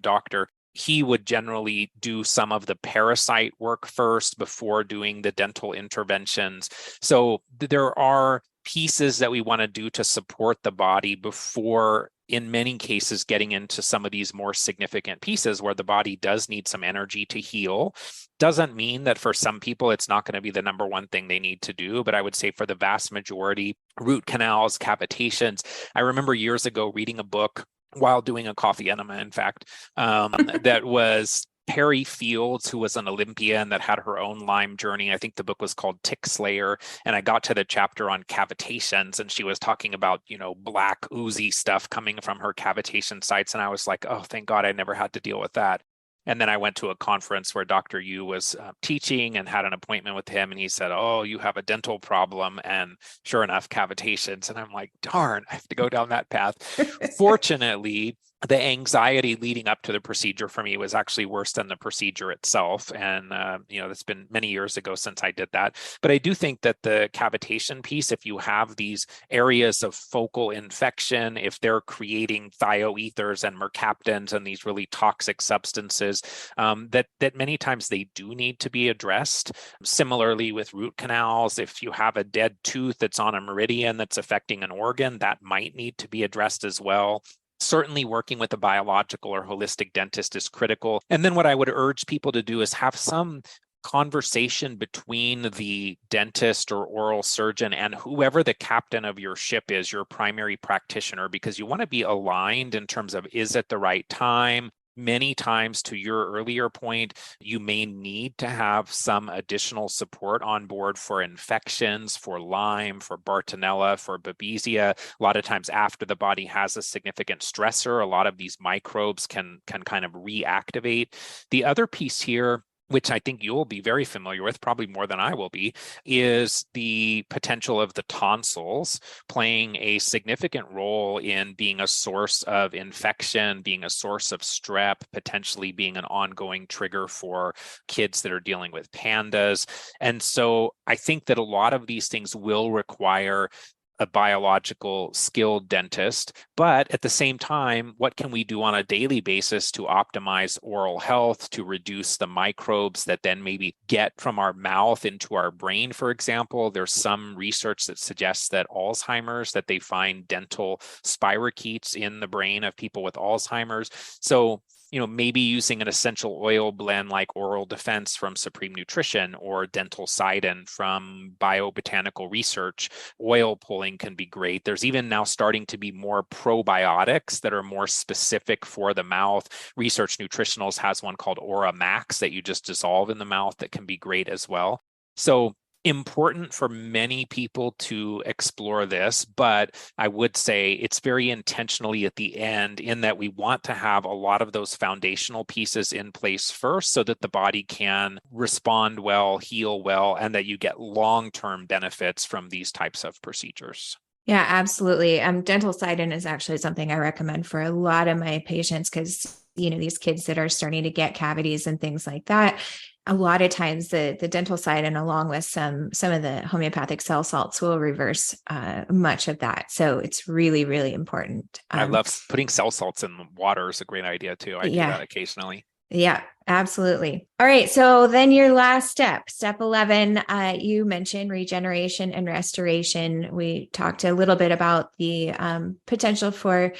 B: doctor, he would generally do some of the parasite work first before doing the dental interventions. So there are pieces that we want to do to support the body before, in many cases, getting into some of these more significant pieces where the body does need some energy to heal. Doesn't mean that for some people it's not going to be the number one thing they need to do, but I would say for the vast majority, root canals, cavitations. I remember years ago reading a book while doing a coffee enema, in fact, that was Perry Fields, who was an Olympian that had her own Lyme journey. I think the book was called Tick Slayer. And I got to the chapter on cavitations, and she was talking about, black oozy stuff coming from her cavitation sites. And I was like, oh, thank God I never had to deal with that. And then I went to a conference where Dr. Yu was teaching and had an appointment with him. And he said, oh, you have a dental problem. And sure enough, cavitations. And I'm like, darn, I have to go down that path. Fortunately, the anxiety leading up to the procedure for me was actually worse than the procedure itself. And, it's been many years ago since I did that. But I do think that the cavitation piece, if you have these areas of focal infection, if they're creating thioethers and mercaptans and these really toxic substances, that many times they do need to be addressed. Similarly with root canals, if you have a dead tooth that's on a meridian that's affecting an organ, that might need to be addressed as well. Certainly working with a biological or holistic dentist is critical. And then what I would urge people to do is have some conversation between the dentist or oral surgeon and whoever the captain of your ship is, your primary practitioner, because you want to be aligned in terms of, is it the right time? Many times, to your earlier point, you may need to have some additional support on board for infections, for Lyme, for Bartonella, for Babesia. A lot of times after the body has a significant stressor, a lot of these microbes can kind of reactivate. The other piece here, which I think you'll be very familiar with, probably more than I will be, is the potential of the tonsils playing a significant role in being a source of infection, being a source of strep, potentially being an ongoing trigger for kids that are dealing with pandas. And so I think that a lot of these things will require a biological skilled dentist, but at the same time, what can we do on a daily basis to optimize oral health, to reduce the microbes that then maybe get from our mouth into our brain, for example? There's some research that suggests that Alzheimer's, that they find dental spirochetes in the brain of people with Alzheimer's. So maybe using an essential oil blend like Oral Defense from Supreme Nutrition or Dental Sidon from Biobotanical Research, oil pulling can be great. There's even now starting to be more probiotics that are more specific for the mouth. Research Nutritionals has one called Aura Max that you just dissolve in the mouth that can be great as well. So important for many people to explore this, but I would say it's very intentionally at the end, in that we want to have a lot of those foundational pieces in place first so that the body can respond well, heal well, and that you get long-term benefits from these types of procedures.
C: Yeah, absolutely. Dental Sidon is actually something I recommend for a lot of my patients because, these kids that are starting to get cavities and things like that, a lot of times the dental Sidon, along with some of the homeopathic cell salts, will reverse much of that. So it's really, really important.
B: I love putting cell salts in water is a great idea too. I do that occasionally.
C: Yeah, absolutely. All right. So then your last step 11, you mentioned regeneration and restoration. We talked a little bit about the potential for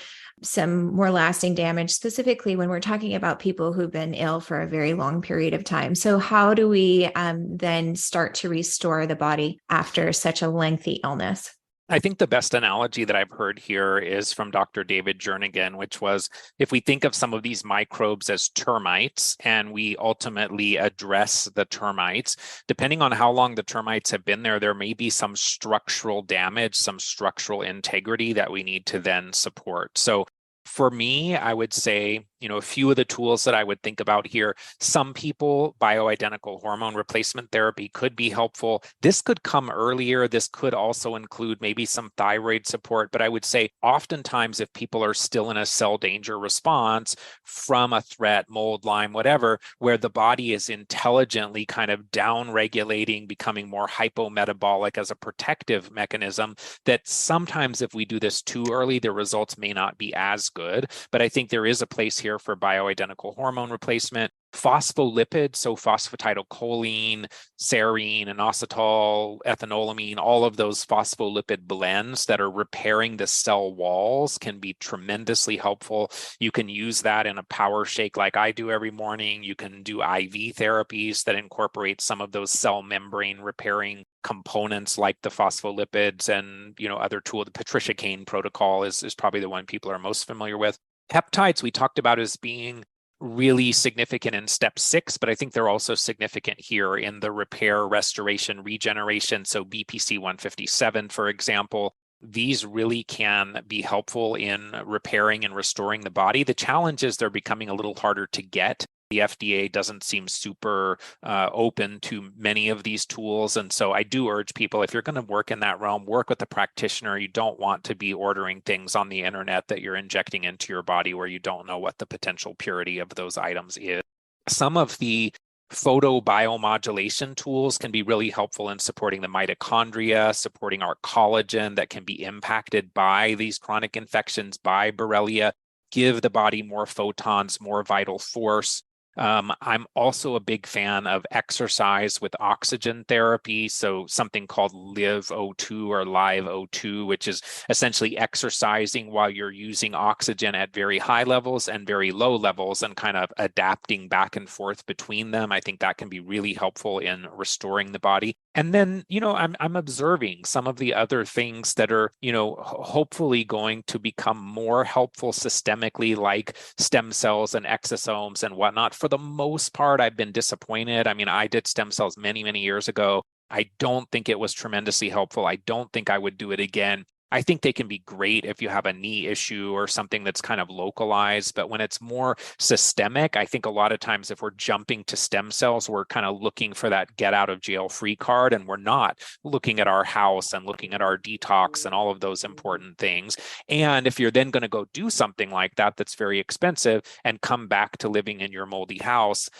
C: some more lasting damage, specifically when we're talking about people who've been ill for a very long period of time. So how do we then start to restore the body after such a lengthy illness?
B: I think the best analogy that I've heard here is from Dr. David Jernigan, which was, if we think of some of these microbes as termites and we ultimately address the termites, depending on how long the termites have been there, there may be some structural damage, some structural integrity that we need to then support. So for me, I would say, a few of the tools that I would think about here. Some people, bioidentical hormone replacement therapy could be helpful. This could come earlier. This could also include maybe some thyroid support. But I would say oftentimes if people are still in a cell danger response from a threat, mold, Lyme, whatever, where the body is intelligently kind of down-regulating, becoming more hypometabolic as a protective mechanism, that sometimes if we do this too early, the results may not be as good. But I think there is a place here for bioidentical hormone replacement. Phospholipids, so phosphatidylcholine, serine, inositol, ethanolamine, all of those phospholipid blends that are repairing the cell walls can be tremendously helpful. You can use that in a power shake like I do every morning. You can do IV therapies that incorporate some of those cell membrane repairing components like the phospholipids and other tool. The Patricia Kane protocol is probably the one people are most familiar with. Peptides we talked about as being really significant in step 6, but I think they're also significant here in the repair, restoration, regeneration. So BPC 157, for example, these really can be helpful in repairing and restoring the body. The challenge is they're becoming a little harder to get. The FDA doesn't seem super open to many of these tools. And so I do urge people, if you're going to work in that realm, work with a practitioner. You don't want to be ordering things on the internet that you're injecting into your body where you don't know what the potential purity of those items is. Some of the photobiomodulation tools can be really helpful in supporting the mitochondria, supporting our collagen that can be impacted by these chronic infections, by Borrelia, give the body more photons, more vital force. I'm also a big fan of exercise with oxygen therapy. So something called LiveO2 or LiveO2, which is essentially exercising while you're using oxygen at very high levels and very low levels and kind of adapting back and forth between them. I think that can be really helpful in restoring the body. And then, I'm observing some of the other things that are, hopefully going to become more helpful systemically, like stem cells and exosomes and whatnot. For the most part, I've been disappointed. I did stem cells many, many years ago. I don't think it was tremendously helpful. I don't think I would do it again. I think they can be great if you have a knee issue or something that's kind of localized. But when it's more systemic, I think a lot of times if we're jumping to stem cells, we're kind of looking for that get out of jail free card. And we're not looking at our house and looking at our detox and all of those important things. And if you're then going to go do something like that, that's very expensive and come back to living in your moldy house,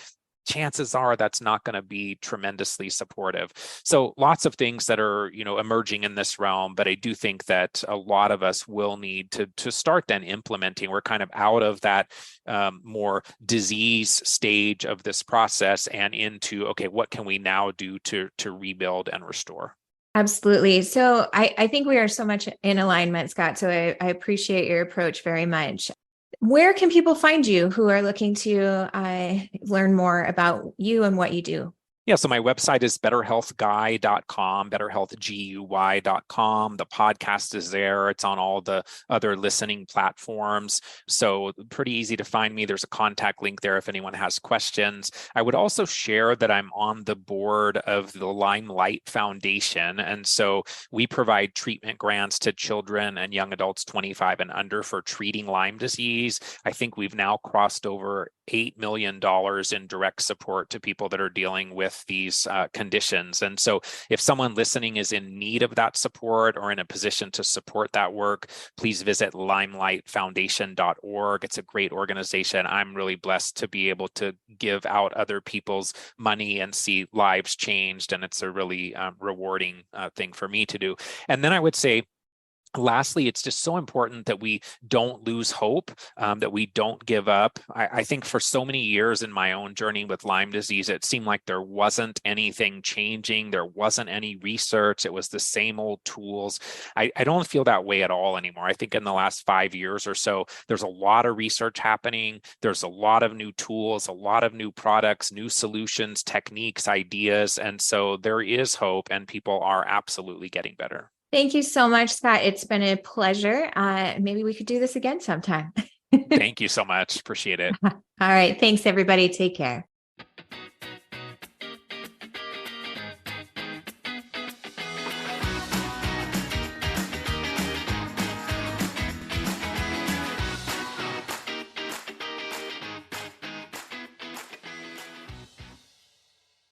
B: chances are that's not going to be tremendously supportive. So lots of things that are, emerging in this realm, but I do think that a lot of us will need to start then implementing. We're kind of out of that more disease stage of this process and into, okay, what can we now do to rebuild and restore?
C: Absolutely. So I think we are so much in alignment, Scott. So I appreciate your approach very much. Where can people find you who are looking to learn more about you and what you do?
B: Yeah, so my website is betterhealthguy.com, betterhealthguy.com. The podcast is there. It's on all the other listening platforms. So pretty easy to find me. There's a contact link there if anyone has questions. I would also share that I'm on the board of the Lyme Light Foundation. And so we provide treatment grants to children and young adults 25 and under for treating Lyme disease. I think we've now crossed over $8 million in direct support to people that are dealing with these conditions. And so if someone listening is in need of that support or in a position to support that work, please visit limelightfoundation.org. It's a great organization. I'm really blessed to be able to give out other people's money and see lives changed. And it's a really rewarding thing for me to do. And then I would say, lastly, it's just so important that we don't lose hope, that we don't give up. I think for so many years in my own journey with Lyme disease, it seemed like there wasn't anything changing. There wasn't any research. It was the same old tools. I don't feel that way at all anymore. I think in the last 5 years or so, there's a lot of research happening. There's a lot of new tools, a lot of new products, new solutions, techniques, ideas. And so there is hope and people are absolutely getting better.
C: Thank you so much, Scott. It's been a pleasure. Maybe we could do this again sometime.
B: Thank you so much. Appreciate it.
C: All right. Thanks, everybody. Take care.